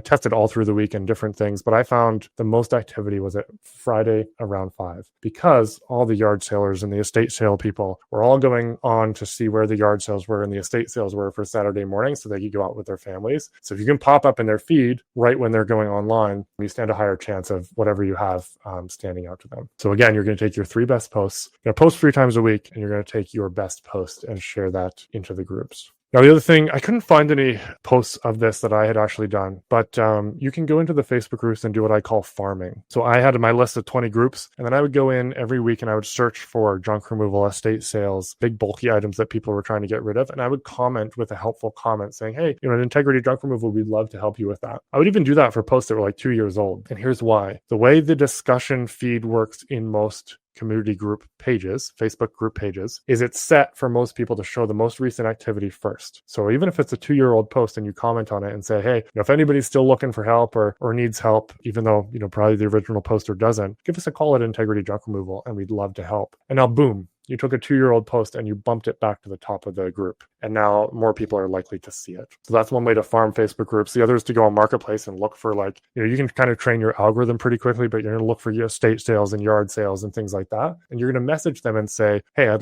tested all through the week and different things, but I found the most activity was at Friday around 5, because all the yard salers and the estate sale people were all going on to see where the yard sales were and the estate sales were for Saturday morning so they could go out with their families. So if you can pop up in their feed right when they're going online, you stand a higher chance of whatever you have standing out to them. So again, you're going to take your 3 best posts, you're going to post 3 times a week, and you're going to take your best post and share that into the groups. Now, the other thing, I couldn't find any posts of this that I had actually done, but you can go into the Facebook groups and do what I call farming. So I had my list of 20 groups, and then I would go in every week and I would search for junk removal, estate sales, big bulky items that people were trying to get rid of. And I would comment with a helpful comment saying, hey, at Integrity Junk Removal, we'd love to help you with that. I would even do that for posts that were like 2 years old. And here's why. The way the discussion feed works in most community group pages, Facebook group pages, is it's set for most people to show the most recent activity first. So even if it's a 2-year-old post and you comment on it and say, hey, if anybody's still looking for help or needs help, even though, probably the original poster doesn't, give us a call at Integrity Junk Removal and we'd love to help. And now, boom, you took a 2-year-old post and you bumped it back to the top of the group. And now more people are likely to see it. So that's one way to farm Facebook groups. The other is to go on Marketplace and look for you can kind of train your algorithm pretty quickly, but you're going to look for your estate sales and yard sales and things like that. And you're going to message them and say, hey, I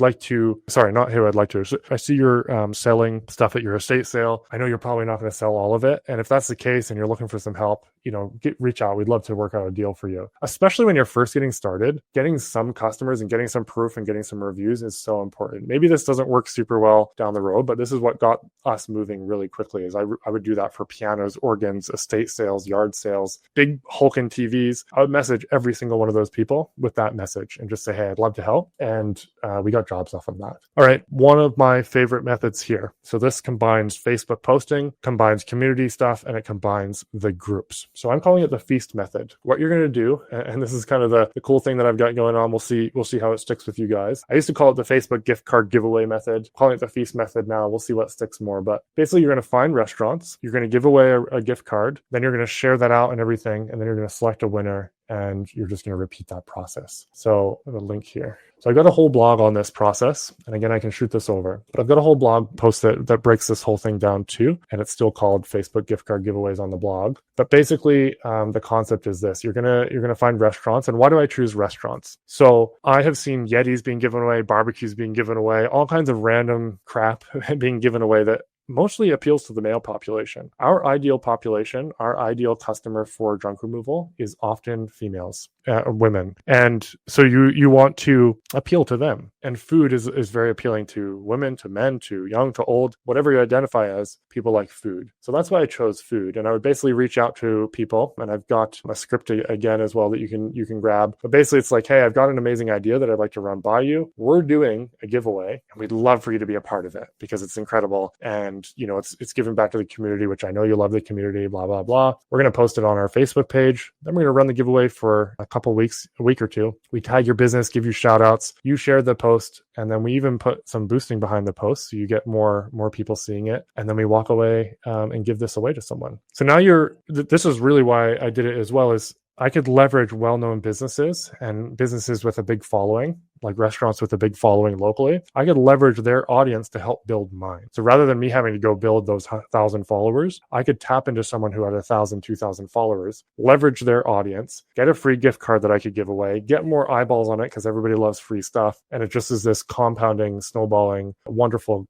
see you're selling stuff at your estate sale. I know you're probably not going to sell all of it. And if that's the case and you're looking for some help, reach out. We'd love to work out a deal for you. Especially when you're first getting started, getting some customers and getting some proof and getting some reviews is so important. Maybe this doesn't work super well down the road, but this is what got us moving really quickly. Is I would do that for pianos, organs, estate sales, yard sales, big hulking TVs. I would message every single one of those people with that message and just say, hey, I'd love to help. And we got jobs off of that. All right. One of my favorite methods here. So this combines Facebook posting, combines community stuff, and it combines the groups. So I'm calling it the feast method. What you're going to do, and this is kind of the cool thing that I've got going on. We'll see how it sticks with you guys. I used to call it the Facebook gift card giveaway method. I'm calling it the feast method now. We'll see what sticks more. But basically, you're going to find restaurants. You're going to give away a gift card. Then you're going to share that out and everything. And then you're going to select a winner. And you're just going to repeat that process. So I have a link here. So I've got a whole blog on this process. And again, I can shoot this over. But I've got a whole blog post that breaks this whole thing down too. And it's still called Facebook gift card giveaways on the blog. But basically, the concept is this. You're gonna find restaurants. And why do I choose restaurants? So I have seen Yetis being given away, barbecues being given away, all kinds of random crap being given away that mostly appeals to the male population. Our ideal population, our ideal customer for junk removal is often females, women. And so you want to appeal to them. And food is very appealing to women, to men, to young, to old, whatever you identify as, people like food. So that's why I chose food. And I would basically reach out to people, and I've got a script again as well that you can grab. But basically it's like, hey, I've got an amazing idea that I'd like to run by you. We're doing a giveaway and we'd love for you to be a part of it because it's incredible. And it's giving back to the community, which I know you love the community, blah, blah, blah. We're going to post it on our Facebook page. Then we're going to run the giveaway for a couple weeks, a week or two. We tag your business, give you shout outs. You share the post. And then we even put some boosting behind the post. So you get more people seeing it. And then we walk away and give this away to someone. So now this is really why I did it as well, is I could leverage well-known businesses and businesses with a big following, like restaurants with a big following locally. I could leverage their audience to help build mine. So rather than me having to go build those 1,000 followers, I could tap into someone who had 1,000, 2,000 followers, leverage their audience, get a free gift card that I could give away, get more eyeballs on it because everybody loves free stuff. And it just is this compounding, snowballing, wonderful,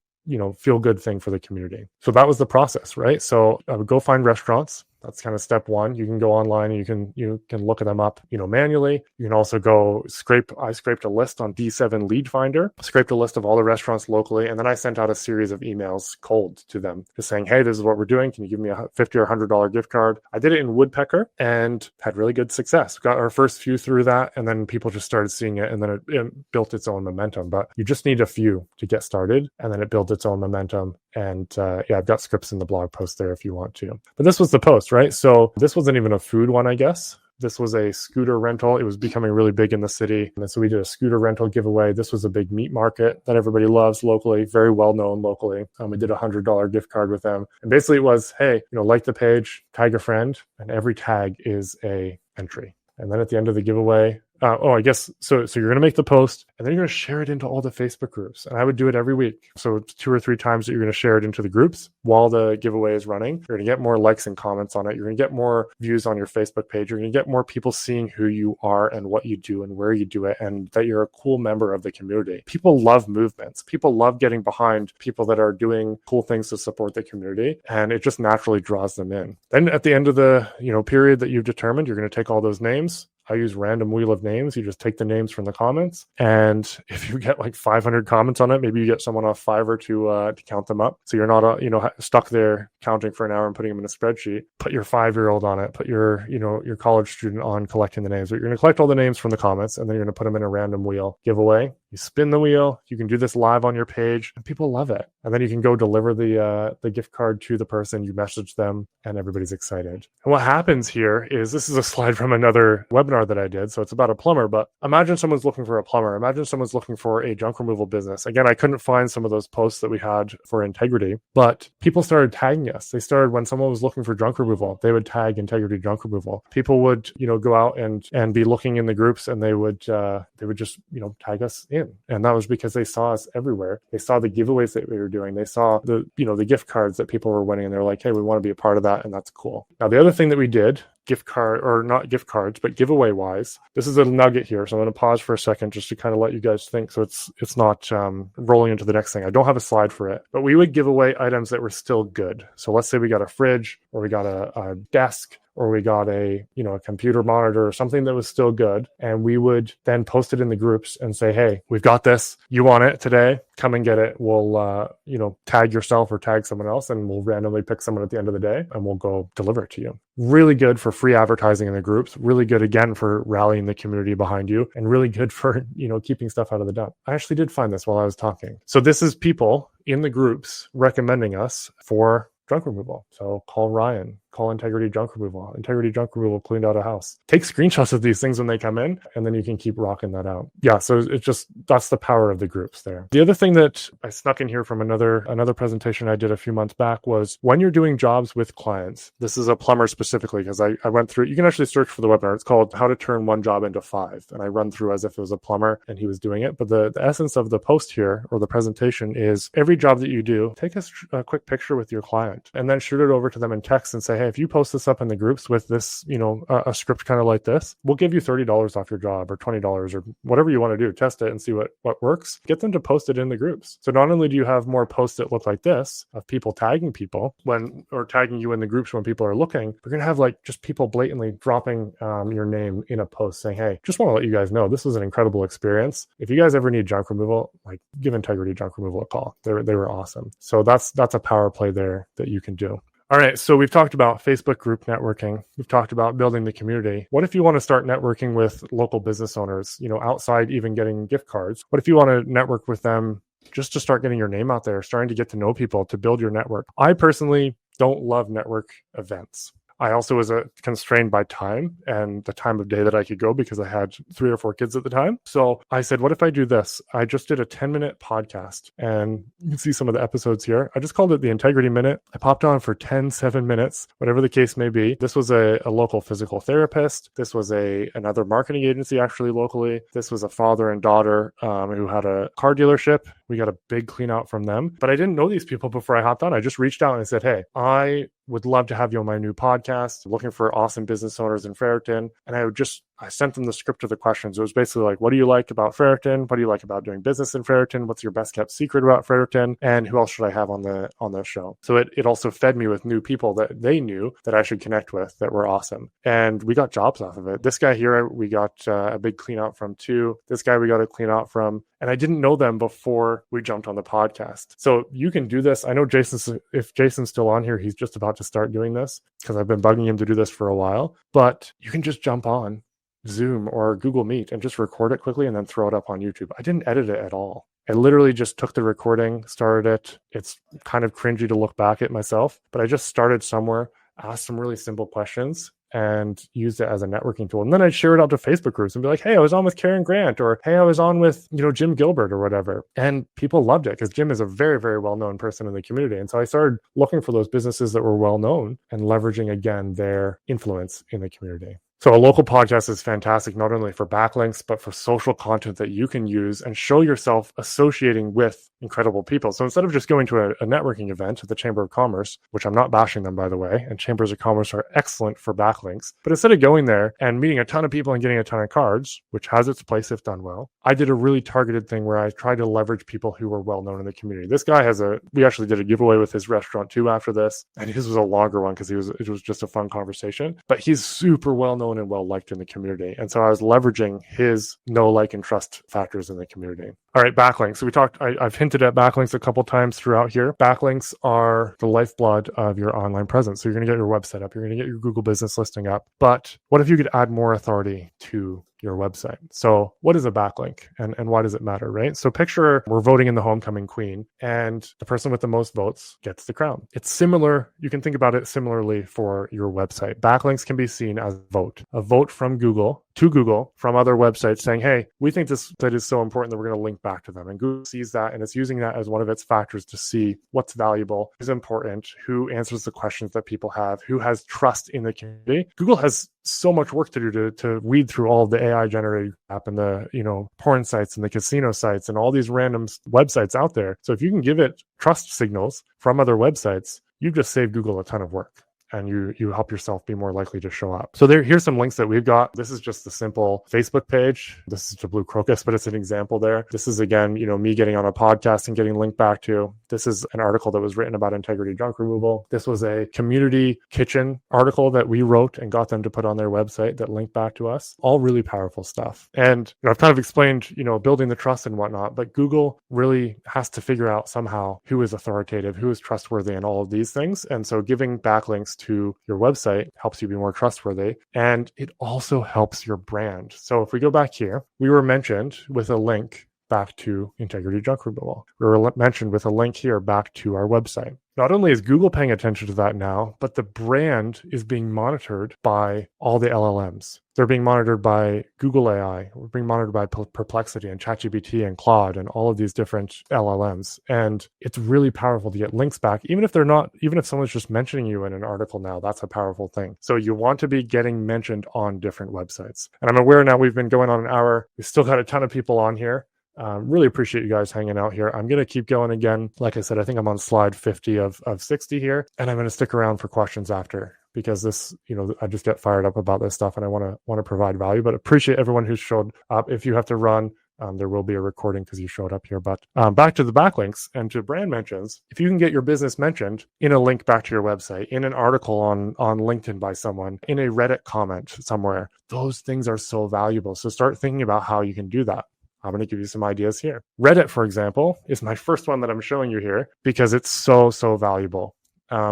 feel good thing for the community. So that was the process, right? So I would go find restaurants. That's kind of step one. You can go online and you can look them up, manually. You can also go I scraped a list on D7 Lead Finder, scraped a list of all the restaurants locally, and then I sent out a series of emails cold to them, just saying, hey, this is what we're doing. Can you give me a $50 or $100 gift card? I did it in Woodpecker and had really good success. Got our first few through that, and then people just started seeing it, and then it built its own momentum. But you just need a few to get started, and then it built its own momentum. And I've got scripts in the blog post there if you want to. But this was the post, right? So this wasn't even a food one, I guess. This was a scooter rental. It was becoming really big in the city. And so we did a scooter rental giveaway. This was a big meat market that everybody loves locally, very well known locally. We did a $100 gift card with them. And basically it was, hey, like the page, tag a friend, and every tag is a entry. And then at the end of the giveaway, I guess, so you're going to make the post and then you're going to share it into all the Facebook groups. And I would do it every week. So it's 2 or 3 times that you're going to share it into the groups while the giveaway is running. You're going to get more likes and comments on it. You're going to get more views on your Facebook page. You're going to get more people seeing who you are and what you do and where you do it, and that you're a cool member of the community. People love movements. People love getting behind people that are doing cool things to support the community. And it just naturally draws them in. Then at the end of the period that you've determined, you're going to take all those names. I use random wheel of names. You just take the names from the comments. And if you get like 500 comments on it, maybe you get someone off Fiverr to count them up. So you're not, stuck there counting for an hour and putting them in a spreadsheet. Put your 5-year-old on it. Put your college student on collecting the names. But you're going to collect all the names from the comments, and then you're going to put them in a random wheel giveaway. You spin the wheel. You can do this live on your page, and people love it. And then you can go deliver the gift card to the person. You message them, and everybody's excited. And what happens here is, this is a slide from another webinar that I did. So it's about a plumber, but imagine someone's looking for a plumber. Imagine someone's looking for a junk removal business. Again, I couldn't find some of those posts that we had for Integrity, but people started tagging us. They started, when someone was looking for junk removal, they would tag Integrity Junk Removal. People would, go out and be looking in the groups, and they would just, tag us in. And that was because they saw us everywhere. They saw the giveaways that we were doing. They saw the gift cards that people were winning, and they're like, hey, we want to be a part of that. And that's cool. Now, the other thing that we did, not gift cards, but giveaway wise, this is a nugget here. So I'm going to pause for a second just to kind of let you guys think. So it's not rolling into the next thing. I don't have a slide for it, but we would give away items that were still good. So let's say we got a fridge, or we got a desk, or we got a computer monitor, or something that was still good. And we would then post it in the groups and say, hey, we've got this. You want it today? Come and get it. We'll, tag yourself or tag someone else, and we'll randomly pick someone at the end of the day, and we'll go deliver it to you. Really good for free advertising in the groups. Really good, again, for rallying the community behind you, and really good for, keeping stuff out of the dump. I actually did find this while I was talking. So this is people in the groups recommending us for junk removal. So call Ryan, call Integrity Junk Removal. Integrity Junk Removal cleaned out a house. Take screenshots of these things when they come in, and then you can keep rocking that out. Yeah, so it's just, that's the power of the groups there. The other thing that I snuck in here from another presentation I did a few months back was, when you're doing jobs with clients, this is a plumber specifically, because I went through, you can actually search for the webinar. It's called How to Turn One Job into 5. And I run through as if it was a plumber and he was doing it. But the essence of the post here, or the presentation, is every job that you do, take a quick picture with your client, and then shoot it over to them in text and say, hey, if you post this up in the groups with this, a script kind of like this, we'll give you $30 off your job, or $20, or whatever you want to do. Test it and see what works. Get them to post it in the groups. So not only do you have more posts that look like this, of people tagging people or tagging you in the groups when people are looking, we're going to have just people blatantly dropping your name in a post saying, hey, just want to let you guys know, this was an incredible experience. If you guys ever need junk removal, give Integrity Junk Removal a call. They were awesome. So that's a power play there that you can do. All right, so we've talked about Facebook group networking. We've talked about building the community. What if you want to start networking with local business owners, outside even getting gift cards? What if you want to network with them just to start getting your name out there, starting to get to know people, to build your network? I personally don't love network events. I also was constrained by time and the time of day that I could go, because I had 3 or 4 kids at the time. So I said, what if I do this? I just did a 10-minute podcast, and you can see some of the episodes here. I just called it the Integrity Minute. I popped on for 7 minutes, whatever the case may be. This was a local physical therapist. This was another marketing agency, actually locally. This was a father and daughter who had a car dealership. We got a big clean out from them, but I didn't know these people before I hopped on. I just reached out and I said, hey, I would love to have you on my new podcast. I'm looking for awesome business owners in Fredericton. And I sent them the script of the questions. It was basically like, what do you like about Fredericton? What do you like about doing business in Fredericton? What's your best kept secret about Fredericton? And who else should I have on the show? So it also fed me with new people that they knew that I should connect with that were awesome. And we got jobs off of it. This guy here, we got a big clean out from too. This guy we got a clean out from. And I didn't know them before we jumped on the podcast. So you can do this. I know if Jason's still on here, he's just about to start doing this, because I've been bugging him to do this for a while. But you can just jump on Zoom or Google Meet and just record it quickly and then throw it up on YouTube. I didn't edit it at all. I literally just took the recording, started it. It's kind of cringy to look back at myself, but I just started somewhere, asked some really simple questions, and used it as a networking tool. And then I'd share it out to Facebook groups and be like, hey, I was on with Karen Grant, or hey, I was on with, Jim Gilbert or whatever. And people loved it because Jim is a very, very well-known person in the community. And so I started looking for those businesses that were well-known and leveraging, again, their influence in the community. So a local podcast is fantastic, not only for backlinks, but for social content that you can use and show yourself associating with incredible people. So instead of just going to a networking event at the Chamber of Commerce, which I'm not bashing them, by the way, and Chambers of Commerce are excellent for backlinks, but instead of going there and meeting a ton of people and getting a ton of cards, which has its place if done well, I did a really targeted thing where I tried to leverage people who were well-known in the community. This guy we actually did a giveaway with his restaurant too after this, and his was a longer one because it was just a fun conversation, but he's super well-known and well-liked in the community. And so I was leveraging his know, like, and trust factors in the community. All right, backlinks. So I've hinted at backlinks a couple times throughout here. Backlinks are the lifeblood of your online presence. So you're going to get your website up, you're going to get your Google business listing up. But what if you could add more authority to your website? So what is a backlink and why does it matter, right? So picture we're voting in the homecoming queen and the person with the most votes gets the crown. It's similar. You can think about it similarly for your website. Backlinks can be seen as a vote from Google to Google from other websites saying, hey, we think this site is so important that we're going to link back to them. And Google sees that and it's using that as one of its factors to see what's valuable, who's important, who answers the questions that people have, who has trust in the community. Google has so much work to do to weed through all of the AI generated app and the porn sites and the casino sites and all these random websites out there. So if you can give it trust signals from other websites, you've just saved Google a ton of work. And you help yourself be more likely to show up. So here's some links that we've got. This is just the simple Facebook page. This is to Blue Crocus, but it's an example there. This is, again, me getting on a podcast and getting linked back to. This is an article that was written about integrity junk removal. This was a community kitchen article that we wrote and got them to put on their website that linked back to us. All really powerful stuff. And I've kind of explained, building the trust and whatnot, but Google really has to figure out somehow who is authoritative, who is trustworthy, and all of these things. And so giving backlinks to your website helps you be more trustworthy, and it also helps your brand. So if we go back here, we were mentioned with a link back to integrity junk removal. We were mentioned with a link here back to our website. Not only is Google paying attention to that now, but the brand is being monitored by all the LLMs. They're being monitored by Google AI. We're being monitored by Perplexity and ChatGPT and Claude and all of these different LLMs. And it's really powerful to get links back, even if someone's just mentioning you in an article now, that's a powerful thing. So you want to be getting mentioned on different websites. And I'm aware now we've been going on an hour. We've still got a ton of people on here. Really appreciate you guys hanging out here. I'm going to keep going again. Like I said, I think I'm on slide 50 of 60 here, and I'm going to stick around for questions after, because this, I just get fired up about this stuff and I want to provide value, but appreciate everyone who showed up. If you have to run, there will be a recording because you showed up here. But back to the backlinks and to brand mentions, if you can get your business mentioned in a link back to your website, in an article on LinkedIn by someone, in a Reddit comment somewhere, those things are so valuable. So start thinking about how you can do that. I'm going to give you some ideas here. Reddit, for example, is my first one that I'm showing you here because it's so valuable.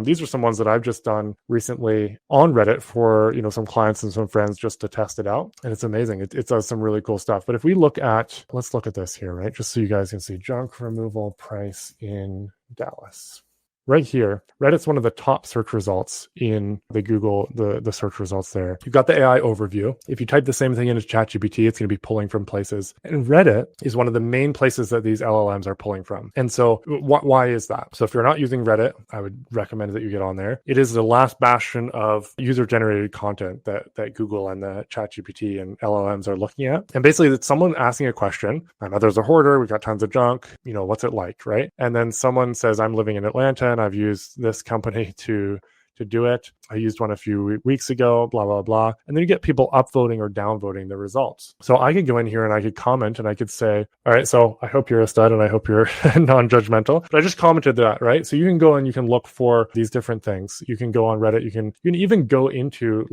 These are some ones that I've just done recently on Reddit for some clients and some friends just to test it out. And it's amazing. It does some really cool stuff. But if we let's look at this here, right? Just so you guys can see junk removal price in Dallas. Right here, Reddit's one of the top search results in the Google, the search results there. You've got the AI overview. If you type the same thing into ChatGPT, it's going to be pulling from places. And Reddit is one of the main places that these LLMs are pulling from. And so why is that? So if you're not using Reddit, I would recommend that you get on there. It is the last bastion of user-generated content that Google and the ChatGPT and LLMs are looking at. And basically, it's someone asking a question. My mother's a hoarder. We've got tons of junk. What's it like, right? And then someone says, I'm living in Atlanta and I've used this company to do it. I used one a few weeks ago, blah, blah, blah. And then you get people upvoting or downvoting the results. So I could go in here and I could comment and I could say, all right, so I hope you're a stud and I hope you're non-judgmental. But I just commented that, right? So you can go and you can look for these different things. You can go on Reddit. You can even go into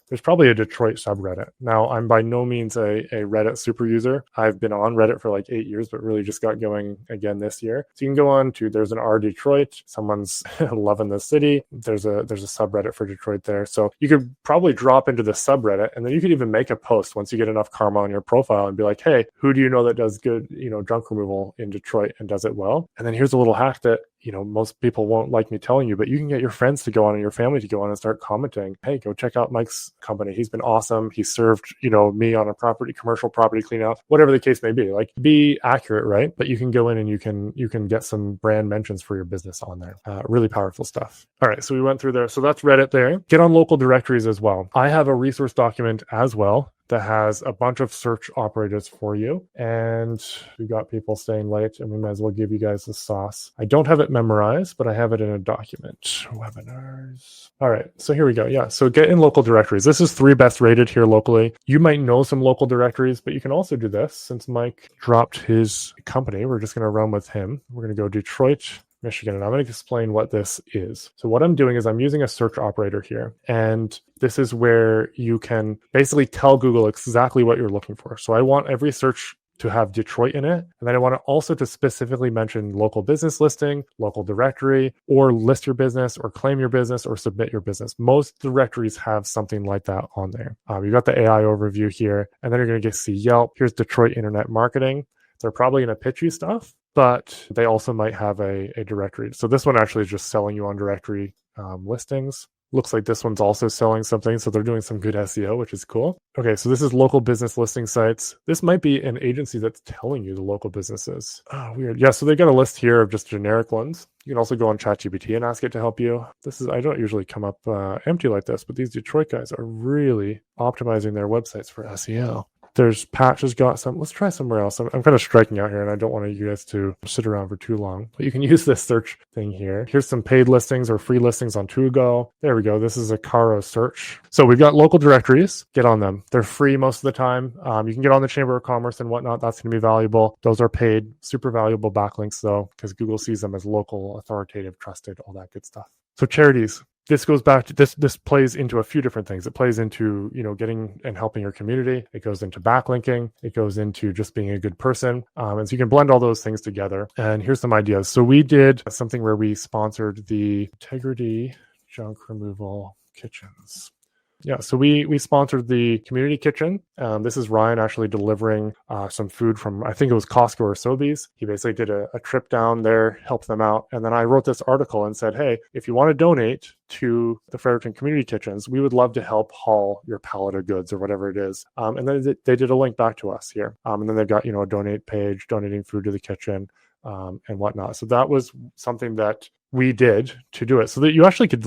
there's probably a Detroit subreddit. Now, I'm by no means a Reddit super user. I've been on Reddit for 8 years, but really just got going again this year. So you can go on to, there's an R Detroit. Someone's loving the city. There's a subreddit for Detroit there. So you could probably drop into the subreddit, and then you could even make a post once you get enough karma on your profile and be like, hey, who do you know that does good, junk removal in Detroit and does it well? And then here's a little hack that most people won't like me telling you, but you can get your friends to go on and your family to go on and start commenting, hey, go check out Mike's company. He's been awesome. He served, me on a commercial property clean out, whatever the case may be. Like, be accurate, right? But you can go in and you can get some brand mentions for your business on there. Really powerful stuff. All right, so we went through there. So that's Reddit there. Get on local directories as well. I have a resource document as well that has a bunch of search operators for you. And we got people staying late, and we might as well give you guys the sauce. I don't have it memorized, but I have it in a document. Webinars. All right, so here we go. Yeah, so get in local directories. This is 3 best rated here locally. You might know some local directories, but you can also do this. Since Mike dropped his company, we're just going to run with him. We're going to go Detroit, Michigan, and I'm going to explain what this is. So what I'm doing is I'm using a search operator here, and this is where you can basically tell Google exactly what you're looking for. So I want every search to have Detroit in it, and then I want it also to specifically mention local business listing, local directory, or list your business, or claim your business, or submit your business. Most directories have something like that on there. You've got the AI overview here, and then you're going to see Yelp. Here's Detroit Internet Marketing. They're probably going to pitch you stuff, but they also might have a directory. So this one actually is just selling you on directory listings. Looks like this one's also selling something, so they're doing some good SEO, which is cool. Okay, so this is local business listing sites. This might be an agency that's telling you the local businesses. Oh, weird. Yeah, so they got a list here of just generic ones. You can also go on ChatGPT and ask it to help you. I don't usually come up empty like this, but these Detroit guys are really optimizing their websites for SEO. There's Patch has got some. Let's try somewhere else. I'm kind of striking out here, and I don't want you guys to sit around for too long. But you can use this search thing here. Here's some paid listings or free listings on Tugo. There we go. This is a Caro search. So we've got local directories. Get on them. They're free most of the time. You can get on the Chamber of Commerce and whatnot. That's going to be valuable. Those are paid. Super valuable backlinks, though, because Google sees them as local, authoritative, trusted, all that good stuff. So charities. This goes back to this plays into a few different things. It plays into, getting and helping your community. It goes into backlinking. It goes into just being a good person. And so you can blend all those things together. And here's some ideas. So we did something where we sponsored the Integrity Junk Removal Kitchens. Yeah, so we sponsored the community kitchen. This is Ryan actually delivering some food from, I think it was Costco or Sobeys. He basically did a trip down there, helped them out. And then I wrote this article and said, hey, if you want to donate to the Fredericton Community Kitchens, we would love to help haul your pallet of goods or whatever it is. And then they did a link back to us here. And then they've got, a donate page, donating food to the kitchen and whatnot. So that was something that we did to do it, so that you actually could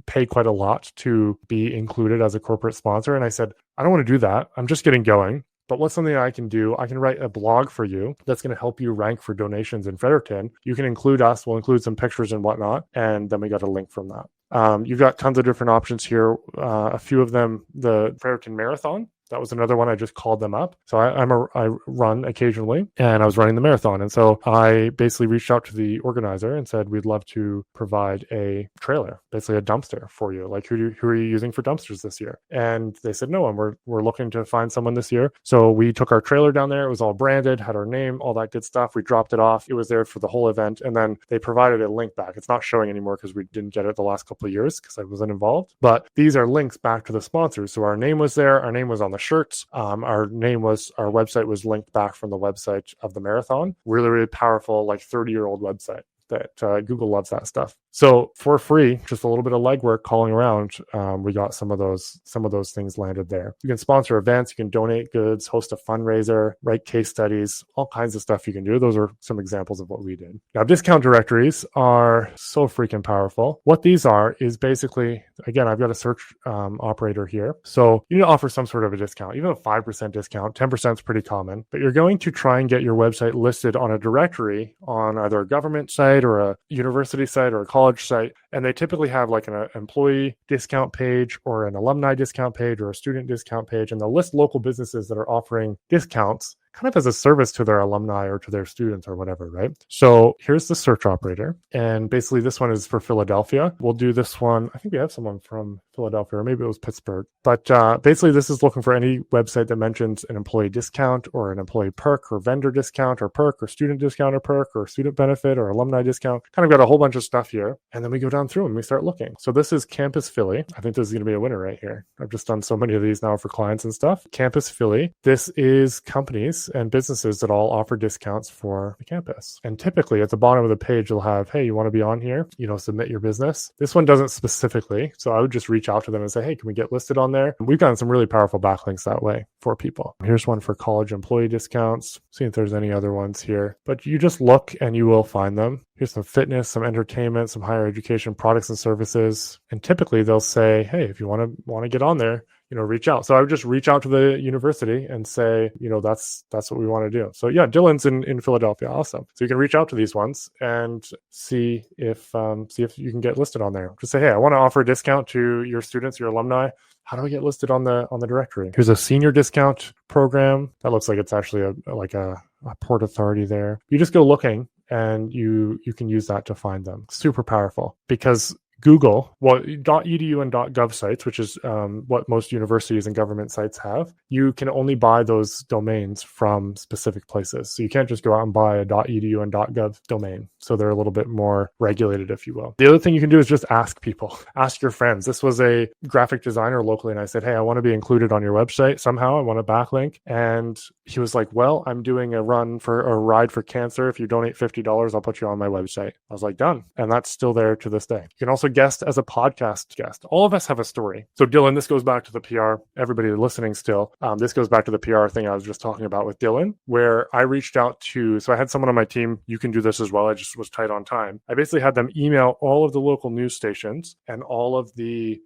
pay quite a lot to be included as a corporate sponsor. And I said, I don't want to do that. I'm just getting going. But what's something I can do? I can write a blog for you that's going to help you rank for donations in Fredericton. You can include us. We'll include some pictures and whatnot. And then we got a link from that. You've got tons of different options here. A few of them, the Fredericton Marathon. That was another one. I just called them up. So I run occasionally, and I was running the marathon. And so I basically reached out to the organizer and said, we'd love to provide a trailer, basically a dumpster for you. Like, who are you using for dumpsters this year? And they said, no, and we're looking to find someone this year. So we took our trailer down there. It was all branded, had our name, all that good stuff. We dropped it off. It was there for the whole event. And then they provided a link back. It's not showing anymore because we didn't get it the last couple of years because I wasn't involved. But these are links back to the sponsors. So our name was there. Our name was on the shirts. Our website was linked back from the website of the marathon. Really, really powerful, 30-year-old website that Google loves that stuff. So for free, just a little bit of legwork calling around, we got some of those things landed there. You can sponsor events, you can donate goods, host a fundraiser, write case studies, all kinds of stuff you can do. Those are some examples of what we did. Now, discount directories are so freaking powerful. What these are is basically, again, I've got a search operator here. So you need to offer some sort of a discount, even a 5% discount. 10% is pretty common, but you're going to try and get your website listed on a directory on either a government site or a university site or a college site. And they typically have an employee discount page or an alumni discount page or a student discount page. And they'll list local businesses that are offering discounts kind of as a service to their alumni or to their students or whatever, right? So here's the search operator. And basically this one is for Philadelphia. We'll do this one. I think we have someone from Philadelphia, or maybe it was Pittsburgh. But basically this is looking for any website that mentions an employee discount or an employee perk or vendor discount or perk or student discount or perk or student benefit or alumni discount. Kind of got a whole bunch of stuff here. And then we go down through and we start looking. So this is Campus Philly. I think this is going to be a winner right here. I've just done so many of these now for clients and stuff. Campus Philly. This is companies companies and businesses that all offer discounts for the campus. And typically at the bottom of the page, you'll have, hey, you want to be on here? Submit your business. This one doesn't specifically. So I would just reach out to them and say, hey, can we get listed on there? We've gotten some really powerful backlinks that way for people. Here's one for college employee discounts. See if there's any other ones here. But you just look and you will find them. Here's some fitness, some entertainment, some higher education products and services. And typically they'll say, hey, if you want to get on there, reach out. So I would just reach out to the university and say, that's what we want to do. So yeah, Dylan's in Philadelphia. Awesome. So you can reach out to these ones and see if you can get listed on there. Just say, hey, I want to offer a discount to your students, your alumni. How do I get listed on the directory? Here's a senior discount program. That looks like it's actually a port authority there. You just go looking and you can use that to find them. Super powerful because Google, .edu and .gov sites, which is what most universities and government sites have, you can only buy those domains from specific places. So you can't just go out and buy a .edu and .gov domain. So they're a little bit more regulated, if you will. The other thing you can do is just ask people, ask your friends. This was a graphic designer locally, and I said, hey, I want to be included on your website somehow. I want a backlink. And he was like, well, I'm doing a ride for cancer. If you donate $50, I'll put you on my website. I was like, done. And that's still there to this day. You can also guest as a podcast guest. All of us have a story. So Dylan, this goes back to the PR. Everybody listening still, this goes back to the PR thing I was just talking about with Dylan, where I reached out to, so I had someone on my team, you can do this as well. I just was tight on time. I basically had them email all of the local news stations and all of the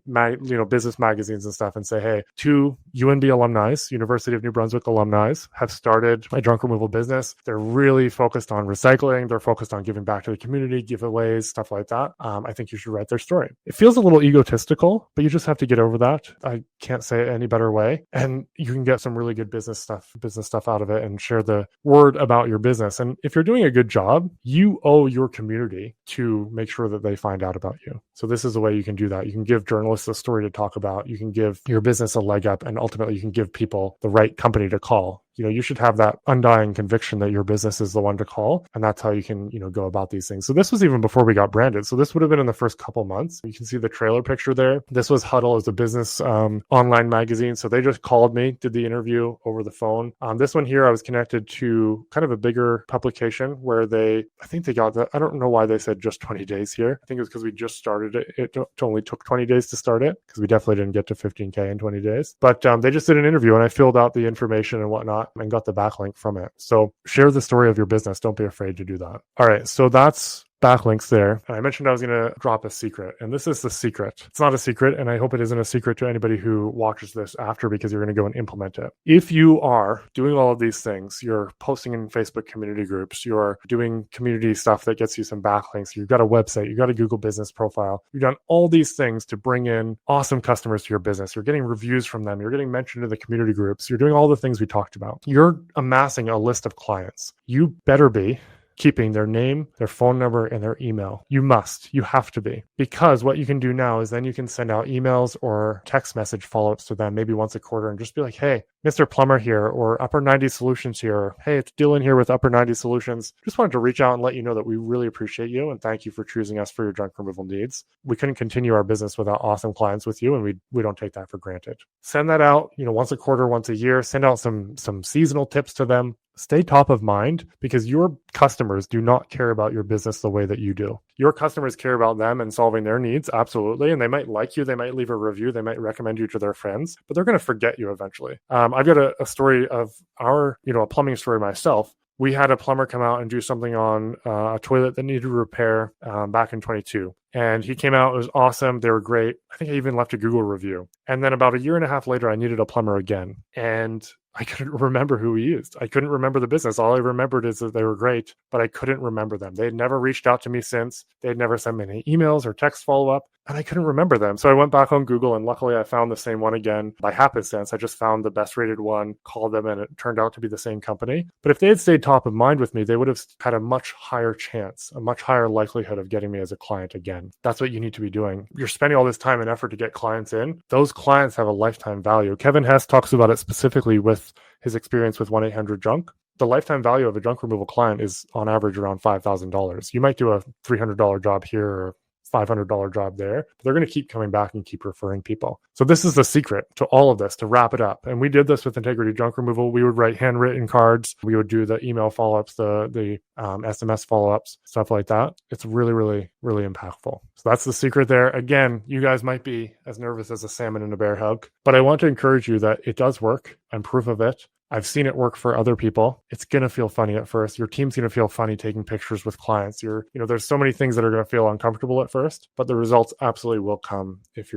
business magazines and stuff and say, hey, 2 UNB alumni, University of New Brunswick alumni, have started my junk removal business. They're really focused on recycling. They're focused on giving back to the community, giveaways, stuff like that. I think you should write their story. It feels a little egotistical, but you just have to get over that. I can't say it any better way. And you can get some really good business stuff out of it and share the word about your business. And if you're doing a good job, you owe your community to make sure that they find out about you. So this is a way you can do that. You can give journalists a story to talk about. You can give your business a leg up, and ultimately you can give people the right company to call. You should have that undying conviction that your business is the one to call. And that's how you can, go about these things. So this was even before we got branded. So this would have been in the first couple months. You can see the trailer picture there. This was Huddle as a business online magazine. So they just called me, did the interview over the phone. This one here, I was connected to kind of a bigger publication where I think they got I don't know why they said just 20 days here. I think it was because we just started it. It only took 20 days to start it because we definitely didn't get to 15K in 20 days. But they just did an interview and I filled out the information and whatnot and got the backlink from it. So share the story of your business. Don't be afraid to do that. All right. So that's backlinks there. And I mentioned I was going to drop a secret, and this is the secret. It's not a secret, and I hope it isn't a secret to anybody who watches this after, because you're going to go and implement it. If you are doing all of these things, you're posting in Facebook community groups, you're doing community stuff that gets you some backlinks, you've got a website, you've got a Google business profile, you've done all these things to bring in awesome customers to your business, you're getting reviews from them, you're getting mentioned in the community groups, you're doing all the things we talked about. You're amassing a list of clients. You better be keeping their name, their phone number, and their email. You have to be. Because what you can do now is then you can send out emails or text message follow-ups to them maybe once a quarter and just be like, hey, Mr. Plumber here, or Upper 90 Solutions here, or, hey, it's Dylan here with Upper 90 Solutions. Just wanted to reach out and let you know that we really appreciate you and thank you for choosing us for your junk removal needs. We couldn't continue our business without awesome clients with you, and we don't take that for granted. Send that out, once a quarter, once a year. Send out some seasonal tips to them. Stay top of mind, because your customers do not care about your business the way that you do. Your customers care about them and solving their needs, absolutely. And they might like you, they might leave a review, they might recommend you to their friends, but they're going to forget you eventually. I've got a story of a plumbing story myself. We had a plumber come out and do something on a toilet that needed repair back in 22. And he came out, it was awesome. They were great. I think I even left a Google review. And then about a year and a half later, I needed a plumber again. And I couldn't remember who he used. I couldn't remember the business. All I remembered is that they were great, but I couldn't remember them. They had never reached out to me since. They had never sent me any emails or text follow-up, and I couldn't remember them. So I went back on Google, and luckily I found the same one again. By happenstance, I just found the best rated one, called them, and it turned out to be the same company. But if they had stayed top of mind with me, they would have had a much higher chance, a much higher likelihood of getting me as a client again. That's what you need to be doing. You're spending all this time and effort to get clients in. Those clients have a lifetime value. Kevin Hess talks about it specifically with his experience with 1-800-JUNK. The lifetime value of a junk removal client is on average around $5,000. You might do a $300 job here or $500 job there, but they're going to keep coming back and keep referring people. So this is the secret to all of this, to wrap it up. And we did this with integrity junk removal. We would write handwritten cards. We would do the email follow-ups, the SMS follow-ups, stuff like that. It's really, really, really impactful. So that's the secret there. Again, you guys might be as nervous as a salmon in a bear hug, but I want to encourage you that it does work. I'm proof of it. I've seen it work for other people. It's going to feel funny at first. Your team's going to feel funny taking pictures with clients. There's so many things that are going to feel uncomfortable at first, but the results absolutely will come if you're